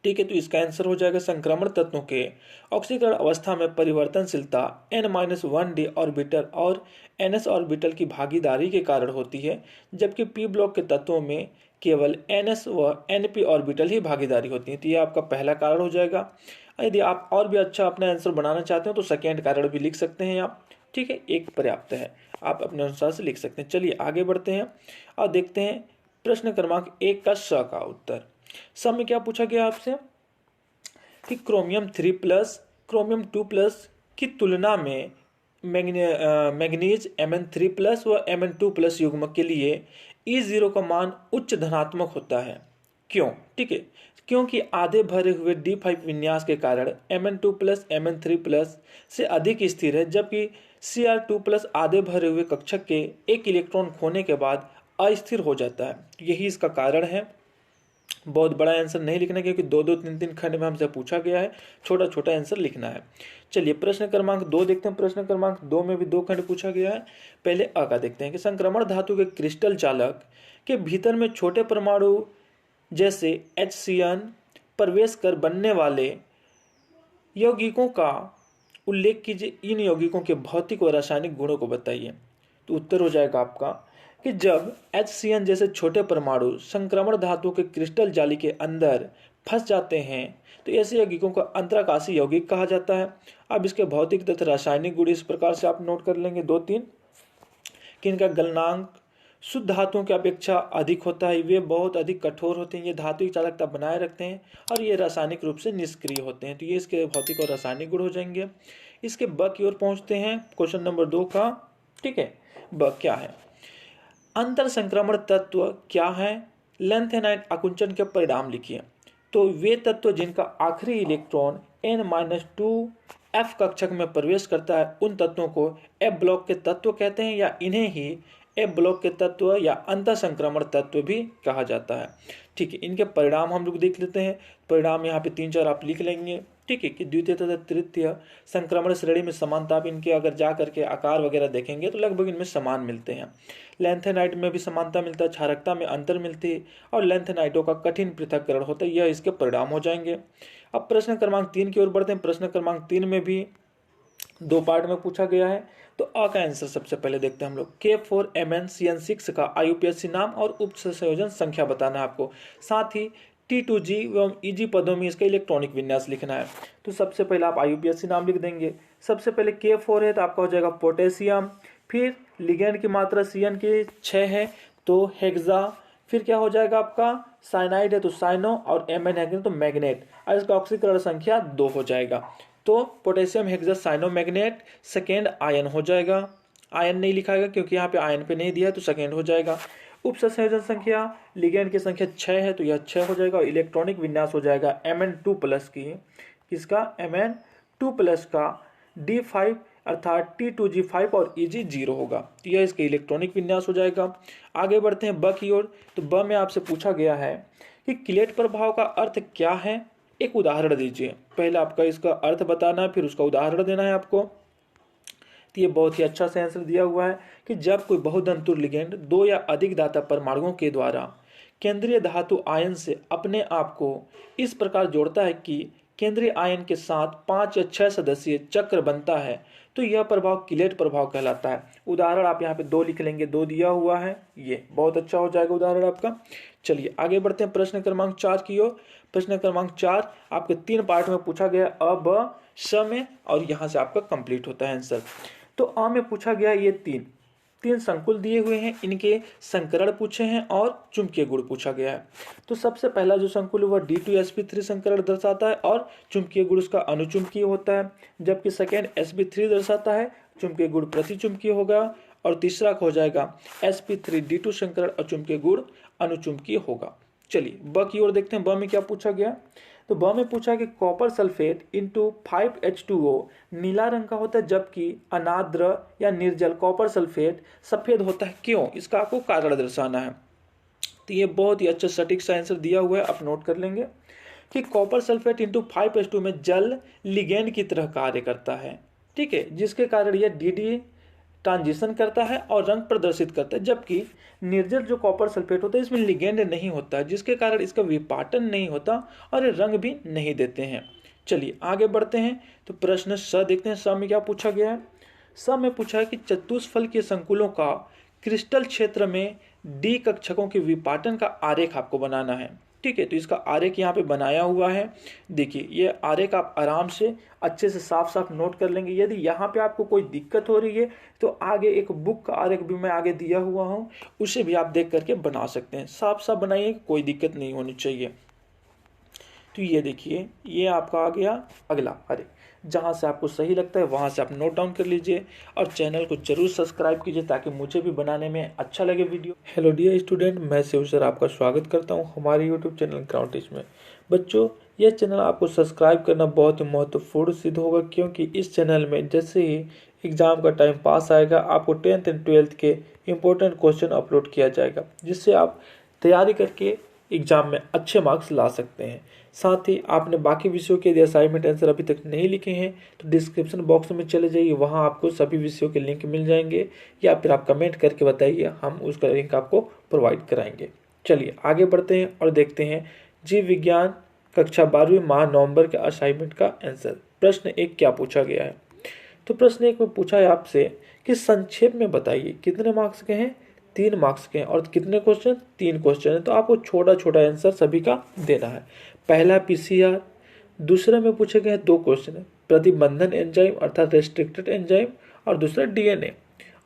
ठीक है, तो इसका आंसर हो जाएगा संक्रमण तत्वों के ऑक्सीकरण अवस्था में परिवर्तनशीलता n-1d ऑर्बिटल और ns ऑर्बिटल की भागीदारी के कारण होती है, जबकि p ब्लॉक के तत्वों में केवल ns व np ऑर्बिटल ही भागीदारी होती है। तो ये आपका पहला कारण हो जाएगा। यदि आप और भी अच्छा अपना आंसर बनाना चाहते हो तो सेकेंड कारण भी लिख सकते हैं आप। ठीक है, एक पर्याप्त है, आप अपने अनुसार से लिख सकते हैं। चलिए आगे बढ़ते हैं और देखते हैं प्रश्न क्रमांक 1 का स का उत्तर। सब में क्या पूछा गया आपसे कि क्रोमियम 3+ क्रोमियम 2+ की तुलना में मैग्नीज Mn3+ व Mn2+ युग्मक के लिए E0 का मान उच्च धनात्मक होता है। क्यों। ठीक है, क्योंकि आधे भरे हुए D5 विन्यास के कारण Mn2+ Mn3+ से अधिक स्थिर है, जबकि Cr2+ आधे भरे हुए कक्षक के एक इलेक्ट्रॉन खोने के बाद अस्थिर हो जाता है। यही इसका कारण है। बहुत बड़ा आंसर नहीं लिखना क्योंकि 2-2 3-3 खंड में हमसे पूछा गया है, छोटा छोटा आंसर लिखना है। चलिए प्रश्न क्रमांक 2 देखते हैं। प्रश्न क्रमांक 2 में भी 2 खंड पूछा गया है। पहले अ का देखते हैं कि संक्रमण धातु के क्रिस्टल चालक के भीतर में छोटे परमाणु जैसे HCN प्रवेश कर बनने वाले यौगिकों का उल्लेख कीजिए। इन यौगिकों के भौतिक और रासायनिक गुणों को बताइए। तो उत्तर हो जाएगा आपका कि जब HCN जैसे छोटे परमाणु संक्रमण धातु के क्रिस्टल जाली के अंदर फंस जाते हैं तो ऐसे यौगिकों को अंतराकाशी यौगिक कहा जाता है। अब इसके भौतिक तथा रासायनिक गुण इस प्रकार से आप नोट कर लेंगे 2-3 कि इनका गलनांक शुद्ध धातुओं की अपेक्षा अधिक होता है, वे बहुत अधिक कठोर होते हैं, ये धातु की चालकता बनाए रखते हैं और ये रासायनिक रूप से निष्क्रिय होते हैं। तो ये इसके भौतिक और रासायनिक गुण हो जाएंगे। इसके ब की ओर पहुंचते हैं क्वेश्चन नंबर 2 का। ठीक है, ब क्या है, अंतर संक्रमण तत्व क्या है, लैंथेनाइड आकुंचन के परिणाम लिखिए। तो वे तत्व जिनका आखिरी इलेक्ट्रॉन n-2f कक्षक में प्रवेश करता है उन तत्वों को एफ ब्लॉक के तत्व कहते हैं या इन्हें ही एफ ब्लॉक के तत्व या अंतर संक्रमण तत्व भी कहा जाता है। ठीक है, इनके परिणाम हम लोग देख लेते हैं। परिणाम यहाँ पे 3-4 आप लिख लेंगे। ठीक है, कि द्वितीय तथा तृतीय संक्रमण श्रेणी में समानता, आप इनके अगर जा करके आकार वगैरह देखेंगे तो लगभग इनमें समान मिलते हैं। लैंथेनाइड में भी समानता मिलता है, क्षारकता में अंतर मिलती है और लैंथेनाइडों का कठिन पृथक्करण होता है। यह इसके परिणाम हो जाएंगे। अब प्रश्न क्रमांक 3 की ओर बढ़ते हैं। प्रश्न क्रमांक 3 में भी 2 पार्ट में पूछा गया है। तो अ का आंसर सबसे पहले देखते हैं हम लोग। K4MnCN6 का IUPAC नाम और उप संयोजन संख्या बताना है आपको, साथ ही T2G एवं EG पदों में इसका इलेक्ट्रॉनिक विन्यास लिखना है। तो सबसे पहले आप IUPAC नाम लिख देंगे। सबसे पहले K4 है तो आपका हो जाएगा पोटेशियम, फिर लिगेंड की मात्रा CN की 6 है तो हेक्सा, फिर क्या हो जाएगा आपका साइनाइड है तो साइनो और Mn है तो मैग्नेट और इसका ऑक्सीकरण संख्या 2 हो जाएगा। तो potassium hexa cyano manganate second ion हो जाएगा। आयन नहीं लिखाएगा क्योंकि यहाँ पे आयन पे नहीं दिया है तो सेकेंड हो जाएगा। उप संयोजन संख्या लिगेंड की संख्या 6 है तो यह 6 हो जाएगा और इलेक्ट्रॉनिक विन्यास हो जाएगा Mn2+ की, किसका Mn2+ का D5 अर्थात T2G5 और EG0 होगा। तो यह इसके इलेक्ट्रॉनिक विन्यास हो जाएगा। आगे बढ़ते हैं ब की ओर। तो ब में आपसे पूछा गया है कि किलेट प्रभाव का अर्थ क्या है, एक उदाहरण दीजिए। पहले आपका इसका अर्थ बताना है फिर उसका उदाहरण देना है आपको। तो ये बहुत ही अच्छा से आंसर दिया हुआ है कि जब कोई बहुधंतुर लिगेंड 2 या अधिक दाता परमाणुओं के द्वारा केंद्रीय धातु आयन से अपने आप को इस प्रकार जोड़ता है कि केंद्रीय आयन के साथ 5 या 6 सदस्यीय चक्र बनता है तो यह प्रभाव किलेट प्रभाव कहलाता है। उदाहरण आप यहाँ पे 2 लिख लेंगे, 2 दिया हुआ है, ये बहुत अच्छा हो जाएगा उदाहरण आपका। चलिए आगे बढ़ते हैं प्रश्न क्रमांक 4 की ओर। प्रश्न क्रमांक 4 आपके 3 पार्ट में पूछा गया अ ब श में और यहाँ से आपका कंप्लीट होता है आंसर। तो अ में पूछा गया ये 3 3 संकुल दिए हुए हैं, इनके संकरण पूछे हैं और चुंबकीय गुण पूछा गया है। तो सबसे पहला जो संकुल है वह D2sp3 संकरण दर्शाता है और चुंबकीय गुण उसका अनुचुंबकीय होता है, जबकि सेकेंड sp3 दर्शाता है, चुंबकीय गुण प्रतिचुंबकीय होगा, और तीसरा हो जाएगा sp3d2 संकरण और चुंबकीय गुण अनुचुंबकीय होगा। चलिए ब की ओर देखते हैं। ब में क्या पूछा गया, तो ब में पूछा कि कॉपर सल्फेट इंटू 5H2O नीला रंग का होता है, जबकि अनाद्र या निर्जल कॉपर सल्फेट सफेद होता है, क्यों? इसका आपको कारण दर्शाना है। तो ये बहुत ही अच्छा सटीक सा आंसर दिया हुआ है, आप नोट कर लेंगे कि कॉपर सल्फेट इंटू 5H2 में जल लिगेंड की तरह कार्य करता है, ठीक है, जिसके कारण यह डी ट्रांजिशन करता है और रंग प्रदर्शित करता है, जबकि निर्जल जो कॉपर सल्फेट होता है इसमें लिगेंड नहीं होता है, जिसके कारण इसका विपाटन नहीं होता और रंग भी नहीं देते हैं। चलिए आगे बढ़ते हैं। तो प्रश्न स देखते हैं। स में क्या पूछा गया है, स में पूछा है कि चतुष्फल के संकुलों का क्रिस्टल क्षेत्र में डी कक्षकों के विपाटन का आरेख आपको बनाना है, ठीक है। तो इसका आरेख यहाँ पे बनाया हुआ है। देखिए ये आरेख आप आराम से अच्छे से साफ साफ नोट कर लेंगे। यदि यहाँ पे आपको कोई दिक्कत हो रही है तो आगे एक बुक का आरेख भी मैं आगे दिया हुआ हूँ, उसे भी आप देख करके बना सकते हैं। साफ साफ बनाइए, कोई दिक्कत नहीं होनी चाहिए। तो ये देखिए ये आपका आ गया अगला। अरे जहाँ से आपको सही लगता है वहाँ से आप नोट डाउन कर लीजिए और चैनल को जरूर सब्सक्राइब कीजिए ताकि मुझे भी बनाने में अच्छा लगे वीडियो। हेलो डियर स्टूडेंट, मैं शिव सर आपका स्वागत करता हूँ हमारे यूट्यूब चैनल ग्राउंड टीच में। बच्चों यह चैनल आपको सब्सक्राइब करना बहुत ही महत्वपूर्ण सिद्ध होगा, क्योंकि इस चैनल में जैसे ही एग्जाम का टाइम पास आएगा आपको 10th एंड 12th के इम्पोर्टेंट क्वेश्चन अपलोड किया जाएगा, जिससे आप तैयारी करके एग्जाम में अच्छे मार्क्स ला सकते हैं। साथ ही आपने बाकी विषयों के यदि असाइनमेंट आंसर अभी तक नहीं लिखे हैं तो डिस्क्रिप्शन बॉक्स में चले जाइए, वहां आपको सभी विषयों के लिंक मिल जाएंगे, या फिर आप कमेंट करके बताइए, हम उसका लिंक आपको प्रोवाइड कराएंगे। चलिए आगे बढ़ते हैं और देखते हैं जीव विज्ञान कक्षा 12वीं माह नवंबर के असाइनमेंट का आंसर। प्रश्न 1 क्या पूछा गया है, तो प्रश्न 1 में पूछा है आपसे कि संक्षेप में बताइए कितने मार्क्स के हैं, 3 मार्क्स के हैं, और कितने क्वेश्चन, 3 क्वेश्चन है। तो आपको छोटा छोटा आंसर सभी का देना है। पहला पीसीआर, दूसरे में पूछे गए 2 क्वेश्चन है प्रतिबंधन एंजाइम अर्थात रेस्ट्रिक्टेड एंजाइम, और दूसरा डीएनए,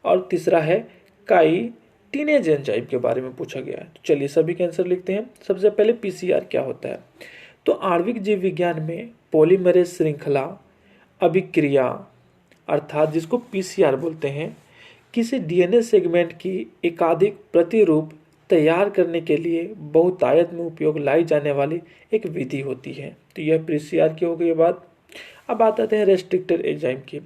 और तीसरा है काइटिनेज एंजाइम के बारे में पूछा गया है। तो चलिए सभी के आंसर लिखते हैं। सबसे पहले पीसीआर क्या होता है, तो आणविक जीव विज्ञान में पॉलीमरेज श्रृंखला अभिक्रिया अर्थात जिसको पीसीआर बोलते हैं, किसी डीएनए सेगमेंट की एकाधिक प्रतिरूप तैयार करने के लिए बहुतायत में उपयोग लाई जाने वाली एक विधि होती है। तो यह पीसीआर की हो गई बात। अब आते हैं रेस्ट्रिक्टेड एंजाइम की।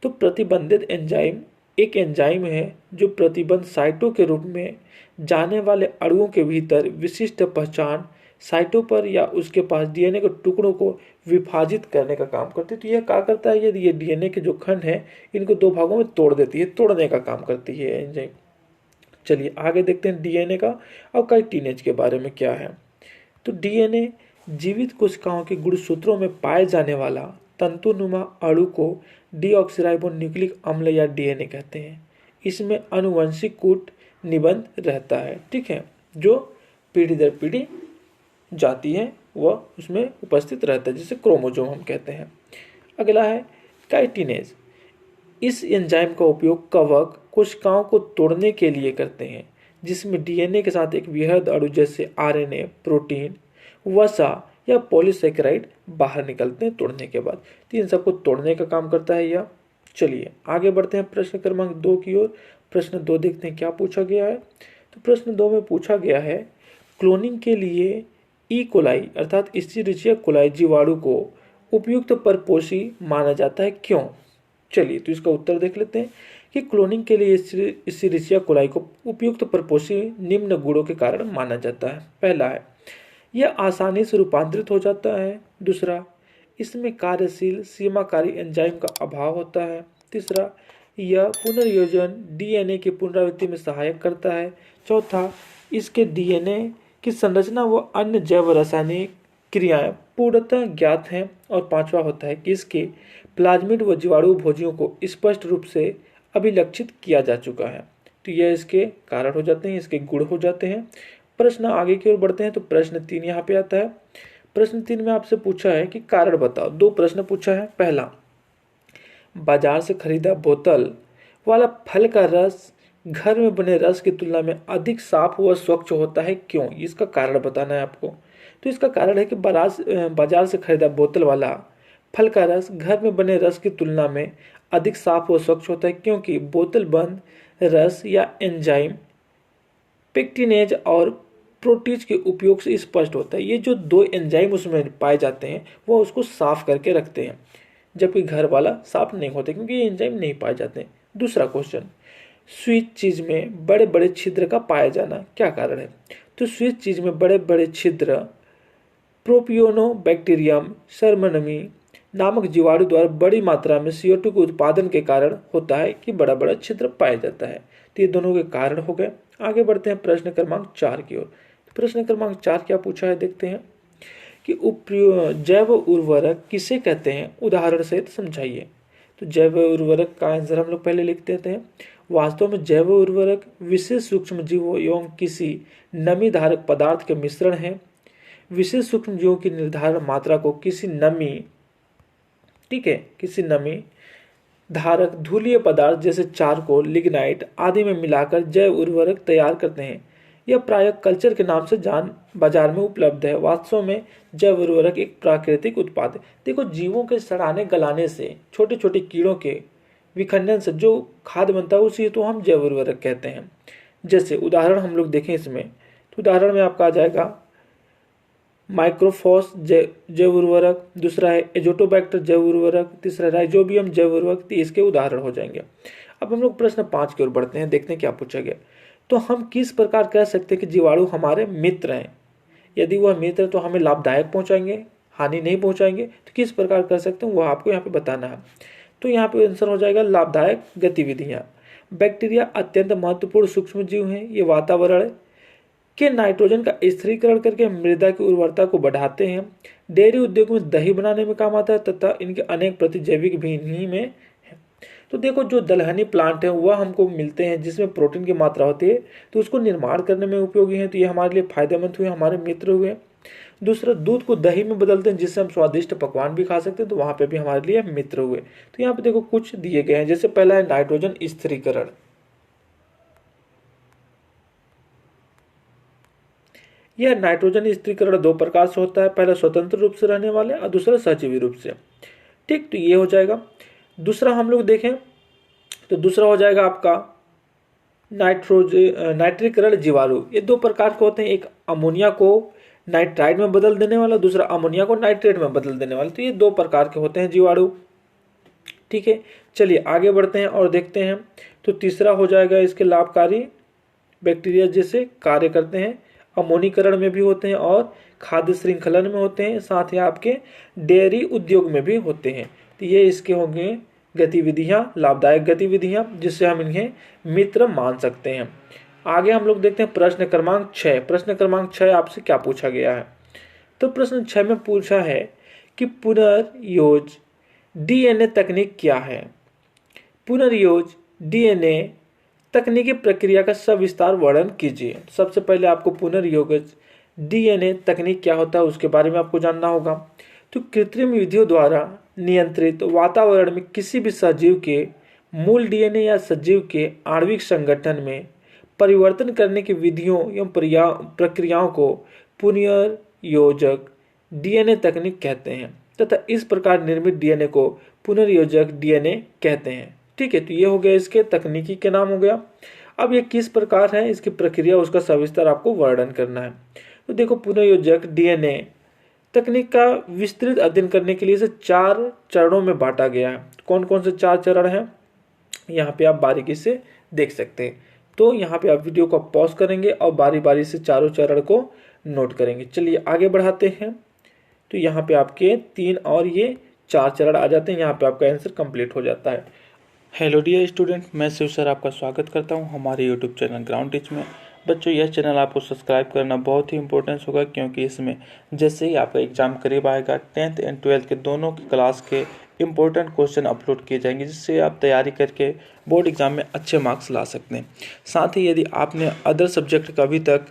तो प्रतिबंधित एंजाइम एक एंजाइम है जो प्रतिबंध साइटों के रूप में जाने वाले अणुओं के भीतर विशिष्ट पहचान साइटों पर या उसके पास डीएनए के टुकड़ों को विभाजित करने का काम करती है। तो यह क्या करता है, यदि ये डीएनए के जो खंड है इनको 2 भागों में तोड़ देती है, तोड़ने का काम करती है एंजाइम। चलिए आगे देखते हैं डीएनए का और काइटिनेज के बारे में क्या है। तो डीएनए जीवित कोशिकाओं के गुणसूत्रों में पाए जाने वाला तंतुनुमा अणु को डीऑक्सीराइबो न्यूक्लिक अम्ल या डीएनए कहते हैं। इसमें आनुवंशिक कूट निबंध रहता है, ठीक है, जो पीढ़ी दर पीढ़ी जाती है वह उसमें उपस्थित रहता है, जिसे क्रोमोसोम हम कहते हैं। अगला है काइटिनेज। इस एंजाइम का उपयोग कवक कोशिकाओं को तोड़ने के लिए करते हैं, जिसमें डीएनए के साथ एक वृहद अणु जैसे आरएनए, प्रोटीन, वसा या पॉलीसेकेराइड बाहर निकलते हैं तोड़ने के बाद। तो इन सबको तोड़ने का काम करता है यह। चलिए आगे बढ़ते हैं प्रश्न क्रमांक 2 की ओर। प्रश्न 2 देखते हैं क्या पूछा गया है। तो प्रश्न 2 में पूछा गया है क्लोनिंग के लिए ई कोलाई अर्थात इस्चेरिचिया कोलाई जीवाणु को उपयुक्त परपोषी माना जाता है, क्यों? चलिए तो इसका उत्तर देख लेते हैं कि क्लोनिंग के लिए इस्चेरिचिया कोलाई को उपयुक्त परपोषी निम्न गुणों के कारण माना जाता है। पहला है यह आसानी से रूपांतरित हो जाता है। दूसरा, इसमें कार्यशील सीमाकारी एंजाइम का अभाव होता है। तीसरा, यह पुनर्योजन डीएनए की पुनरावृत्ति में सहायक करता है। चौथा, इसके डीएनए की संरचना व अन्य जैव रासायनिक क्रियाएं पूर्णतः ज्ञात हैं। और पांचवा होता है कि इसके प्लाज्मिड व जीवाणु भोजियों को स्पष्ट रूप से अभिलक्षित किया जा चुका है। तो यह इसके कारण हो जाते हैं, इसके गुण हो जाते हैं। प्रश्न आगे की ओर बढ़ते हैं। तो प्रश्न 3 यहाँ पे आता है। प्रश्न 3 में आपसे पूछा है कि कारण बताओ। 2 प्रश्न पूछा है। पहला, बाजार से खरीदा बोतल वाला फल का रस घर में बने रस की तुलना में अधिक साफ व स्वच्छ होता है, क्यों? इसका कारण बताना है आपको। तो इसका कारण है कि बाजार से खरीदा बोतल वाला फल का रस घर में बने रस की तुलना में अधिक साफ व स्वच्छ होता है, क्योंकि बोतल बंद रस या एंजाइम पेक्टिनेज और प्रोटीज के उपयोग से स्पष्ट होता है। ये जो दो एंजाइम उसमें पाए जाते हैं वो उसको साफ करके रखते हैं, जबकि घर वाला साफ नहीं होता क्योंकि ये एंजाइम नहीं पाए जाते हैं। दूसरा क्वेश्चन, स्वीट चीज में बड़े बड़े छिद्र का पाया जाना क्या कारण है? तो स्वीट चीज में बड़े बड़े छिद्र प्रोपियोनोबैक्टीरियम सर्मनमी नामक जीवाणु द्वारा बड़ी मात्रा में CO2 के उत्पादन के कारण होता है कि बड़ा बड़ा छिद्र पाया जाता है। तो ये दोनों के कारण हो गए। आगे बढ़ते हैं प्रश्न क्रमांक 4 की ओर। प्रश्न क्रमांक 4 क्या पूछा है देखते हैं कि जैव उर्वरक किसे कहते हैं, उदाहरण सहित समझाइए। तो जैव उर्वरक का आंसर हम लोग पहले लिख देते हैं। वास्तव में जैव उर्वरक विशेष सूक्ष्म जीवों एवं किसी नमी धारक पदार्थ के मिश्रण है। विशेष सूक्ष्म जीवों की निर्धारण मात्रा को किसी नमी धारक धूलीय पदार्थ जैसे चारकोल, लिग्नाइट आदि में मिलाकर जैव उर्वरक तैयार करते हैं। यह प्रायः कल्चर के नाम से बाजार में उपलब्ध है। वास्तव में जैव उर्वरक एक प्राकृतिक उत्पाद है। देखो, जीवों के सड़ाने गलाने से, छोटे छोटे कीड़ों के विखंडन से जो खाद बनता है उसी तो हम जैव उर्वरक कहते हैं। जैसे उदाहरण हम लोग देखें इसमें, तो उदाहरण में आपका आ जाएगा माइक्रोफॉस जैव उर्वरक, दूसरा है एजोटोबैक्टर जैव उर्वरक, तीसरा राइजोबियम जैव उर्वरक। इसके उदाहरण हो जाएंगे। अब हम लोग प्रश्न 5 की ओर बढ़ते हैं, देखते हैं क्या पूछा गया। तो हम किस प्रकार कह सकते हैं कि जीवाणु हमारे मित्र हैं? यदि वह मित्र है तो हमें लाभदायक पहुंचाएंगे, हानि नहीं पहुंचाएंगे। तो किस प्रकार कर सकते हैं वह आपको यहाँ पे बताना है। तो यहाँ पे आंसर हो जाएगा लाभदायक गतिविधियां। बैक्टीरिया अत्यंत महत्वपूर्ण सूक्ष्म जीव हैं। ये वातावरण के नाइट्रोजन का स्थिरीकरण करके मृदा की उर्वरता को बढ़ाते हैं। डेयरी उद्योग में दही बनाने में काम आता है तथा इनके अनेक प्रतिजैविक भी इन्हीं में है। तो देखो, जो दलहनी प्लांट है वह हमको मिलते हैं जिसमें प्रोटीन की मात्रा होती है, तो उसको निर्माण करने में उपयोगी है। तो ये हमारे लिए फायदेमंद हुए, हमारे मित्र हुए। दूसरा, दूध को दही में बदलते हैं जिससे हम स्वादिष्ट पकवान भी खा सकते हैं, तो वहां पे भी हमारे लिए मित्र हुए। तो यहाँ पे देखो कुछ दिए गए हैं। जैसे पहला है नाइट्रोजन स्थिरीकरण। यह नाइट्रोजन स्थिरीकरण दो प्रकार से होता है, पहला स्वतंत्र रूप से रहने वाले और दूसरा सहजीवी रूप से। ठीक, तो ये हो जाएगा। दूसरा हम लोग देखें तो दूसरा हो जाएगा आपका नाइट्रीकरण जीवाणु। ये दो प्रकार के होते हैं, एक अमोनिया को नाइट्राइड में बदल देने वाला, दूसरा अमोनिया को नाइट्रेट में बदल देने वाला। तो ये दो प्रकार के होते हैं जीवाणु। ठीक है, चलिए आगे बढ़ते हैं और देखते हैं। तो तीसरा हो जाएगा इसके लाभकारी बैक्टीरिया जैसे कार्य करते हैं, अमोनीकरण में भी होते हैं और खाद्य श्रृंखलन में होते हैं, साथ ही आपके डेयरी उद्योग में भी होते हैं। तो ये इसके होंगे गतिविधियां, लाभदायक गतिविधियां, जिससे हम इन्हें मित्र मान सकते हैं। आगे हम लोग देखते हैं प्रश्न क्रमांक 6। प्रश्न क्रमांक 6 आपसे क्या पूछा गया है? तो प्रश्न 6 में पूछा है कि पुनर्योज DNA तकनीक क्या है? पुनर्योज DNA तकनीकी प्रक्रिया का सविस्तार वर्णन कीजिए। सबसे पहले आपको पुनर्योज DNA तकनीक क्या होता है उसके बारे में आपको जानना होगा। तो कृत्रिम विधियों द्वारा नियंत्रित वातावरण में किसी भी सजीव के मूल DNA या सजीव के आणविक संगठन में परिवर्तन करने की विधियों एवं प्रक्रियाओं को पुनर्योजक DNA तकनीक कहते हैं तथा इस प्रकार निर्मित DNA को पुनर्योजक DNA कहते हैं। ठीक है, तो ये हो गया इसके तकनीकी के नाम हो गया। अब ये किस प्रकार है, इसकी प्रक्रिया, उसका सविस्तार आपको वर्णन करना है। तो देखो, पुनर्योजक DNA तकनीक का विस्तृत अध्ययन करने के लिए इसे 4 चरणों में बांटा गया है। कौन कौन से 4 चरण हैं यहाँ पे आप बारीकी से देख सकते हैं। तो यहाँ पे आप वीडियो को पॉज करेंगे और बारी बारी से चारों चरण को नोट करेंगे। चलिए आगे बढ़ाते हैं। तो यहाँ पे आपके 3 और ये 4 चरण आ जाते हैं। यहाँ पे आपका आंसर कंप्लीट हो जाता है। हेलो डियर स्टूडेंट, मैं शिव सर आपका स्वागत करता हूँ हमारे यूट्यूब चैनल ग्राउंड टीच में। बच्चों, यह चैनल आपको सब्सक्राइब करना बहुत ही इंपॉर्टेंस होगा, क्योंकि इसमें जैसे ही आपका एग्जाम करीब आएगा 10th एंड 12th के दोनों की क्लास के इंपॉर्टेंट क्वेश्चन अपलोड किए जाएंगे, जिससे आप तैयारी करके बोर्ड एग्जाम में अच्छे मार्क्स ला सकते हैं। साथ ही यदि आपने अदर सब्जेक्ट का अभी तक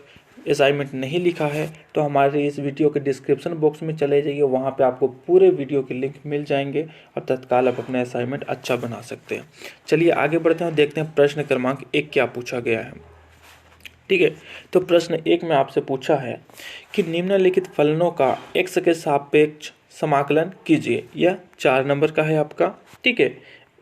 असाइनमेंट नहीं लिखा है तो हमारे इस वीडियो के डिस्क्रिप्शन बॉक्स में चले जाइए, वहाँ पे आपको पूरे वीडियो के लिंक मिल जाएंगे और तत्काल आप अपना असाइनमेंट अच्छा बना सकते हैं। चलिए आगे बढ़ते हैं, देखते हैं प्रश्न क्रमांक 1 क्या पूछा गया है। ठीक है, तो प्रश्न 1 में आपसे पूछा है कि निम्नलिखित फलनों का x के सापेक्ष समाकलन कीजिए। यह 4 नंबर का है आपका। ठीक है,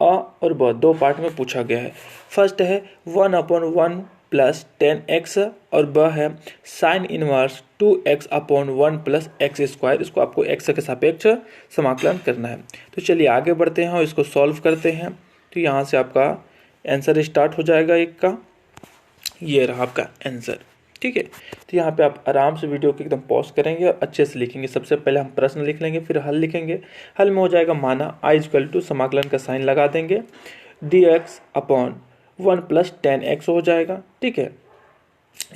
अ और ब दो पार्ट में पूछा गया है। फर्स्ट है 1/1 प्लस 10x और ब है sine inverse 2x/1 plus x square. इसको आपको x के सापेक्ष समाकलन करना है। तो चलिए आगे बढ़ते हैं और इसको सॉल्व करते हैं। तो यहाँ से आपका आंसर स्टार्ट हो जाएगा 1 का, ये रहा आपका आंसर। ठीक है, तो यहाँ पे आप आराम से वीडियो को एकदम पॉज करेंगे और अच्छे से लिखेंगे। सबसे पहले हम प्रश्न लिख लेंगे, फिर हल लिखेंगे। हल में हो जाएगा माना i समाकलन का साइन लगा देंगे, dx/1 प्लस 10x हो जाएगा। ठीक है,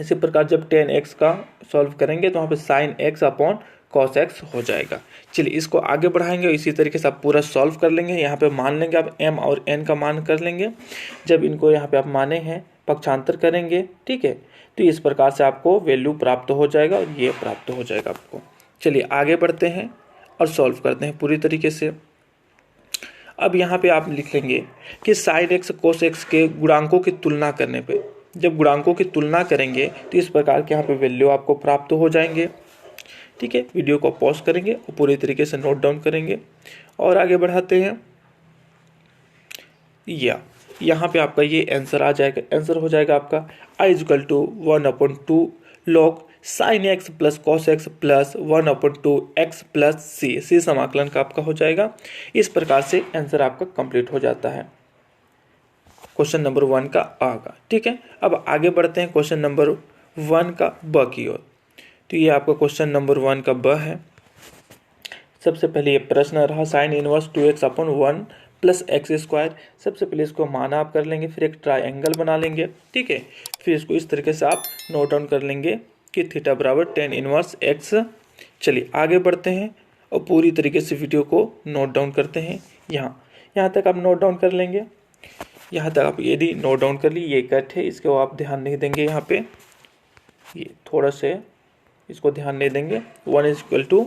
इसी प्रकार जब 10x का सॉल्व करेंगे तो वहाँ पे साइन x cos x हो जाएगा। चलिए इसको आगे बढ़ाएंगे, इसी तरीके से आप पूरा सॉल्व कर लेंगे। यहाँ पे मान लेंगे आप m और n का मान कर लेंगे। जब इनको यहाँ पे आप माने हैं पक्षांतर करेंगे, ठीक है, तो इस प्रकार से आपको वैल्यू प्राप्त हो जाएगा और ये प्राप्त हो जाएगा आपको। चलिए आगे बढ़ते हैं और सॉल्व करते हैं पूरी तरीके से। अब यहाँ पे आप लिख लेंगे कि साइन x कोस x के गुणांकों की तुलना करने पे, जब गुणांकों की तुलना करेंगे तो इस प्रकार के यहाँ पे वैल्यू आपको प्राप्त हो जाएंगे। ठीक है, वीडियो को पॉज करेंगे और पूरी तरीके से नोट डाउन करेंगे और आगे बढ़ाते हैं। यहाँ पे आपका ये आंसर आ जाएगा। आंसर हो जाएगा आपका i=1/2 log sin x plus cos x plus 1/2 x plus c समाकलन का आपका हो जाएगा। इस प्रकार से आंसर आपका कंप्लीट हो जाता है क्वेश्चन नंबर 1 का आ का। ठीक है, अब आगे बढ़ते हैं क्वेश्चन नंबर 1 का ब की ओर। तो ये आपका क्वेश्चन नंबर 1 का ब है। सबसे पहले ये प्रश्न रहा sine inverse 2x/1 plus x square. सबसे पहले इसको माना आप कर लेंगे, फिर एक ट्रायंगल बना लेंगे। ठीक है, फिर इसको इस तरीके से आप नोट डाउन कर लेंगे कि थीटा बराबर tan इनवर्स x। चलिए आगे बढ़ते हैं और पूरी तरीके से वीडियो को नोट डाउन करते हैं। यहाँ तक आप नोट डाउन कर लेंगे। यहाँ तक आप यदि नोट डाउन कर लिए, ये कट है, इसको आप ध्यान नहीं देंगे। यहाँ पे ये थोड़ा से इसको ध्यान नहीं देंगे। 1 =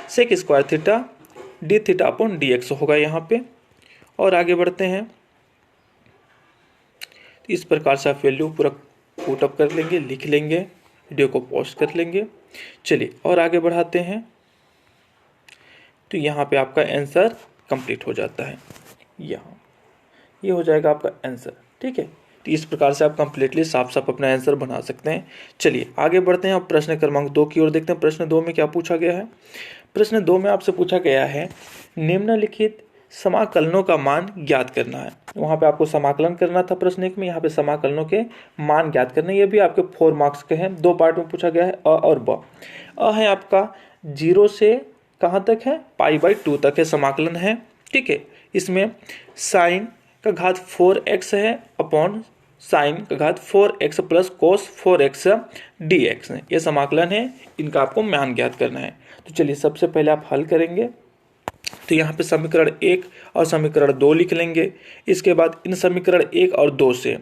sec स्क्वायर थीटा d थीटा/dx होगा यहाँ पे। और आगे बढ़ते हैं, इस प्रकार से आप वैल्यू पूरा पुटअप कर लेंगे, लिख लेंगे, वीडियो को पॉज कर लेंगे। चलिए और आगे बढ़ाते हैं। तो यहाँ पे आपका आंसर कंप्लीट हो जाता है। ये हो जाएगा आपका आंसर। ठीक है, तो इस प्रकार से आप कंप्लीटली साफ साफ अपना आंसर बना सकते हैं। चलिए आगे बढ़ते हैं और प्रश्न क्रमांक 2 की ओर देखते हैं। प्रश्न 2 में क्या पूछा गया है। प्रश्न 2 में आपसे पूछा गया है निम्नलिखित समाकलनों का मान ज्ञात करना है। वहाँ पे आपको समाकलन करना था प्रश्न 1 में, यहाँ पे समाकलनों के मान ज्ञात करने। ये भी आपके 4 मार्क्स के हैं। 2 पार्ट में पूछा गया है, अ और ब। अ है आपका 0 से कहाँ तक है, π/2 तक है समाकलन है। ठीक है, इसमें साइन का घात 4x है अपॉन साइन का घात 4x plus cos 4x dx है। ये समाकलन है, इनका आपको मान ज्ञात करना है। तो चलिए सबसे पहले आप हल करेंगे। तो यहाँ पे समीकरण 1 और समीकरण 2 लिख लेंगे। इसके बाद इन समीकरण 1 और 2 से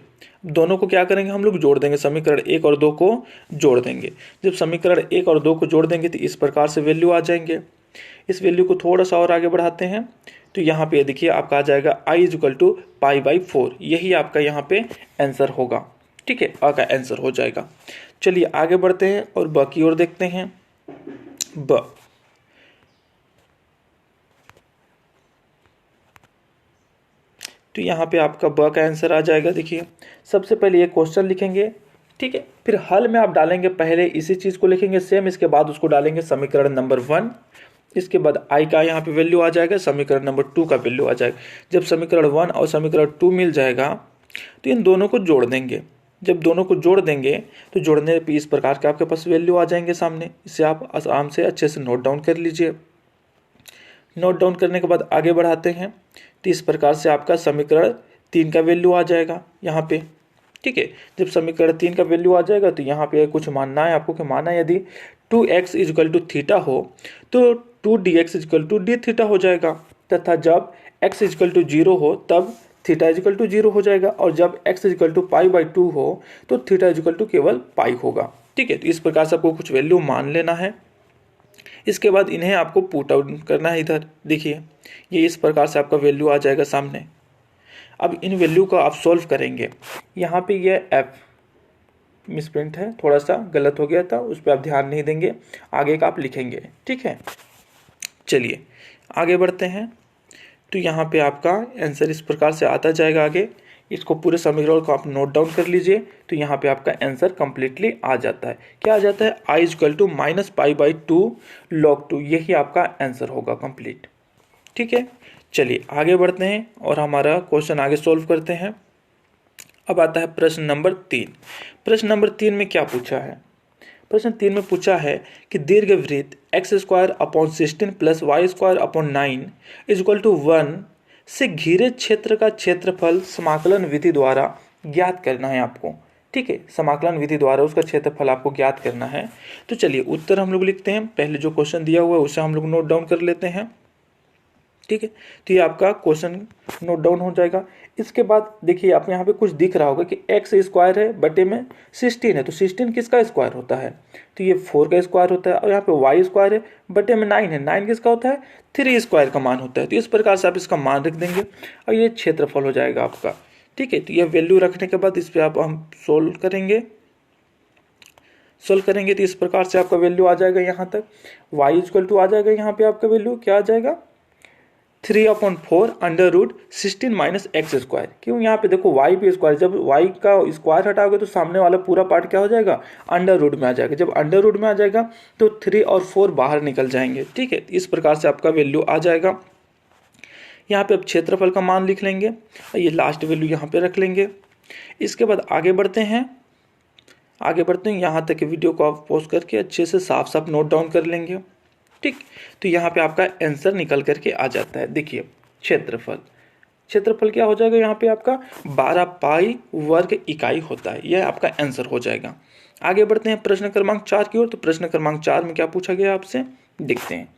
दोनों को क्या करेंगे, हम लोग जोड़ देंगे। समीकरण 1 और 2 को जोड़ देंगे। जब समीकरण 1 और 2 को जोड़ देंगे तो इस प्रकार से वैल्यू आ जाएंगे। इस वैल्यू को थोड़ा सा और आगे बढ़ाते हैं। तो यहाँ पे देखिए आपका आ जाएगा i π/4। यही आपका यहाँ पे आंसर होगा। ठीक है, आ का आंसर हो जाएगा। चलिए आगे बढ़ते हैं और ब की ओर देखते हैं। ब तो यहाँ पे आपका ब का आंसर आ जाएगा। देखिए सबसे पहले ये क्वेश्चन लिखेंगे। ठीक है, फिर हल में आप डालेंगे, पहले इसी चीज़ को लिखेंगे सेम, इसके बाद उसको डालेंगे समीकरण नंबर 1। इसके बाद आई का यहाँ पे वैल्यू आ जाएगा, समीकरण नंबर 2 का वैल्यू आ जाएगा। जब समीकरण 1 और समीकरण 2 मिल जाएगा तो इन दोनों को जोड़ देंगे। जब दोनों को जोड़ देंगे तो जोड़ने पे इस प्रकार के आपके पास वैल्यू आ जाएंगे सामने। इसे आप आराम से अच्छे से नोट डाउन कर लीजिए। नोट डाउन करने के बाद आगे बढ़ाते हैं। तो इस प्रकार से आपका समीकरण 3 का वैल्यू आ जाएगा यहाँ पे। ठीक है, जब समीकरण 3 का वैल्यू आ जाएगा तो यहाँ पे कुछ मानना है आपको कि माना यदि 2x = थीटा हो तो 2dx = d थीटा हो जाएगा, तथा जब x = 0 हो तब थीटा = 0 हो जाएगा, और जब x = π/2 हो तो थीटा = केवल पाई होगा। ठीक है। तो इस प्रकार से आपको कुछ वैल्यू मान लेना है। इसके बाद इन्हें आपको पुट आउट करना है। इधर देखिए ये इस प्रकार से आपका वैल्यू आ जाएगा सामने। अब इन वैल्यू को आप सॉल्व करेंगे। यहाँ पे ये एफ मिसप्रिंट है, थोड़ा सा गलत हो गया था, उस पर आप ध्यान नहीं देंगे, आगे का आप लिखेंगे, ठीक है। चलिए आगे बढ़ते हैं। तो यहाँ पे आपका आंसर इस प्रकार से आता जाएगा आगे। इसको पूरे समीकरण को आप नोट डाउन कर लीजिए। तो यहाँ पे आपका आंसर कंप्लीटली आ जाता है। क्या आ जाता है? I = -π/2 log 2, यही आपका आंसर होगा कंप्लीट, ठीक है। चलिए आगे बढ़ते हैं और हमारा क्वेश्चन आगे सॉल्व करते हैं। अब आता है प्रश्न नंबर 3। प्रश्न नंबर 3 में क्या पूछा है? प्रश्न 3 में पूछा है कि दीर्घवृत्त x² / 16 + y² / 9 = 1 से घिरे क्षेत्र का क्षेत्रफल समाकलन विधि द्वारा ज्ञात करना है आपको, ठीक है। समाकलन विधि द्वारा उसका क्षेत्रफल आपको ज्ञात करना है। तो चलिए उत्तर हम लोग लिखते हैं। पहले जो क्वेश्चन दिया हुआ है उसे हम लोग नोट डाउन कर लेते हैं, ठीक है। तो ये आपका क्वेश्चन नोट डाउन हो जाएगा। इसके बाद देखिए आप यहाँ पे कुछ दिख रहा होगा कि x² है बटे में 16 है, तो 16 किसका स्क्वायर होता है? तो ये 4 का स्क्वायर होता है। और यहाँ पे y² है बटे में 9 है, 9 किसका होता है? 3² का मान होता है। तो इस प्रकार से आप इसका मान रख देंगे और ये क्षेत्रफल हो जाएगा आपका, ठीक है। तो ये वैल्यू रखने के बाद इस पर आप हम सोल्व करेंगे तो इस प्रकार से आपका वैल्यू आ जाएगा यहाँ तक। y आ जाएगा, यहाँ पे आपका वैल्यू क्या आ जाएगा? 3/4 √16 - x²। क्यों? यहाँ पे देखो y पे स्क्वायर, जब y का स्क्वायर हटाओगे तो सामने वाला पूरा पार्ट क्या हो जाएगा? अंडर में आ जाएगा। जब अंडर में आ जाएगा तो 3 और 4 बाहर निकल जाएंगे, ठीक है। इस प्रकार से आपका वैल्यू आ जाएगा। यहाँ पे अब क्षेत्रफल का मान लिख लेंगे और ये लास्ट वैल्यू यहाँ पे रख लेंगे। इसके बाद आगे बढ़ते हैं। यहाँ तक वीडियो को आप पॉज करके अच्छे से साफ साफ नोट डाउन कर लेंगे, ठीक। तो यहाँ पे आपका आंसर निकल करके आ जाता है। देखिए क्षेत्रफल क्या हो जाएगा? यहाँ पे आपका 12 पाई वर्ग इकाई होता है। यह आपका आंसर हो जाएगा। आगे बढ़ते हैं प्रश्न क्रमांक 4 की ओर। तो प्रश्न क्रमांक 4 में क्या पूछा गया आपसे, देखते हैं।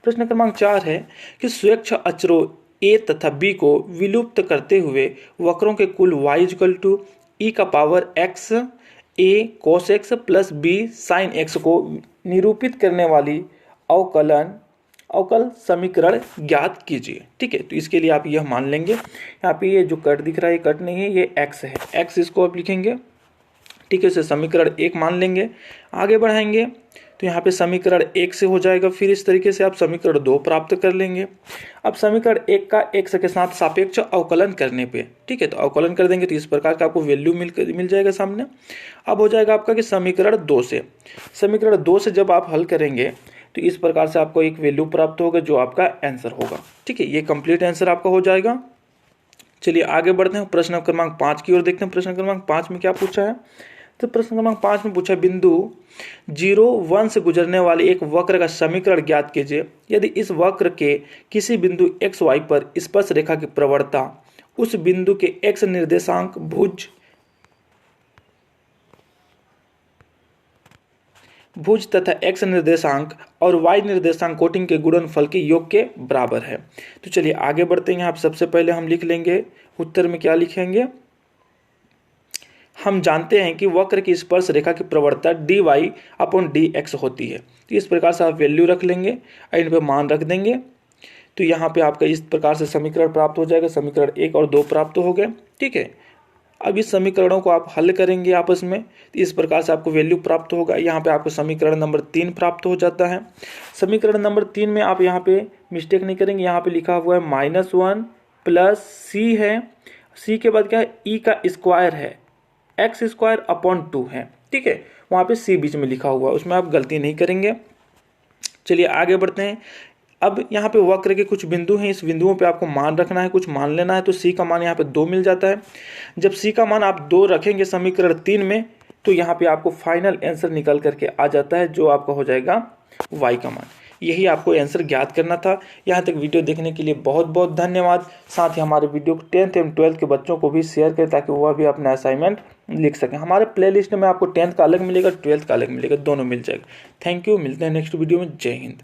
प्रश्न क्रमांक 4 है कि स्वेच्छ अचरों a तथा b को विलुप्त करते हुए वक्रों के कुल y = e⁻x a cos x + b sin x को निरूपित करने वाली अवकल समीकरण ज्ञात कीजिए, ठीक है। तो इसके लिए आप यह मान लेंगे, यहाँ पे ये जो कट दिख रहा है ये कट नहीं है, ये x है, x इसको आप लिखेंगे, ठीक है। इसे समीकरण 1 मान लेंगे। आगे बढ़ाएंगे तो यहाँ पे समीकरण 1 से हो जाएगा। फिर इस तरीके से आप समीकरण 2 प्राप्त कर लेंगे। अब समीकरण 1 का x के साथ सापेक्ष अवकलन करने पे, ठीक है, तो अवकलन कर देंगे तो इस प्रकार का आपको वैल्यू मिल जाएगा सामने। अब हो जाएगा आपका कि समीकरण 2 से जब आप हल करेंगे तो इस प्रकार से आपको एक वैल्यू प्राप्त होगा जो आपका आंसर होगा, ठीक है। ये कंप्लीट आंसर आपका हो जाएगा। चलिए आगे बढ़ते हैं प्रश्न क्रमांक 5 की ओर देखते हैं। प्रश्न क्रमांक 5 में क्या पूछा है? तो प्रश्न क्रमांक 5 में पूछा बिंदु 0, 1 से गुजरने वाले एक वक्र का समीकरण ज्ञात कीजिए। यदि इस वक्र के किसी बिंदु x y पर स्पर्श रेखा की प्रवणता उस बिंदु के x निर्देशांक भुज तथा x निर्देशांक और y निर्देशांक कोटिंग के गुणनफल के योग के बराबर है। तो चलिए आगे बढ़ते हैं। यहाँ सबसे पहले हम लिख लेंगे, उत्तर में क्या लिखेंगे? हम जानते हैं कि वक्र की स्पर्श रेखा की प्रवणता dy/dx होती है। तो इस प्रकार से आप वैल्यू रख लेंगे और इन पे मान रख देंगे। तो यहाँ पे आपका इस प्रकार से समीकरण प्राप्त हो जाएगा। समीकरण 1 और 2 प्राप्त हो गए, ठीक है। अब इस समीकरणों को आप हल करेंगे आपस में, तो इस प्रकार से आपको वैल्यू प्राप्त होगा। यहाँ पे आपको समीकरण नंबर 3 प्राप्त हो जाता है। समीकरण नंबर 3 में आप यहाँ पे मिस्टेक नहीं करेंगे। यहाँ पे लिखा हुआ है -1 + c है, c के बाद क्या है? e का स्क्वायर है, x² / 2 है, ठीक है। वहाँ पे c बीच में लिखा हुआ है, उसमें आप गलती नहीं करेंगे। चलिए आगे बढ़ते हैं। अब यहाँ पे वक्र के कुछ बिंदु हैं, इस बिंदुओं पे आपको मान रखना है, कुछ मान लेना है। तो c का मान यहाँ पे 2 मिल जाता है। जब c का मान आप 2 रखेंगे समीकरण 3 में तो यहाँ पे आपको फाइनल आंसर निकल करके आ जाता है जो आपका हो जाएगा y का मान। यही आपको आंसर ज्ञात करना था। यहाँ तक वीडियो देखने के लिए बहुत बहुत धन्यवाद। साथ ही हमारे वीडियो को 10th एवं 12th के बच्चों को भी शेयर करें ताकि वह भी अपना असाइनमेंट लिख सकें। हमारे प्लेलिस्ट में आपको 10th का अलग मिलेगा, 12th का अलग मिलेगा, दोनों मिल जाएगा। थैंक यू, मिलते हैं नेक्स्ट वीडियो में। जय हिंद।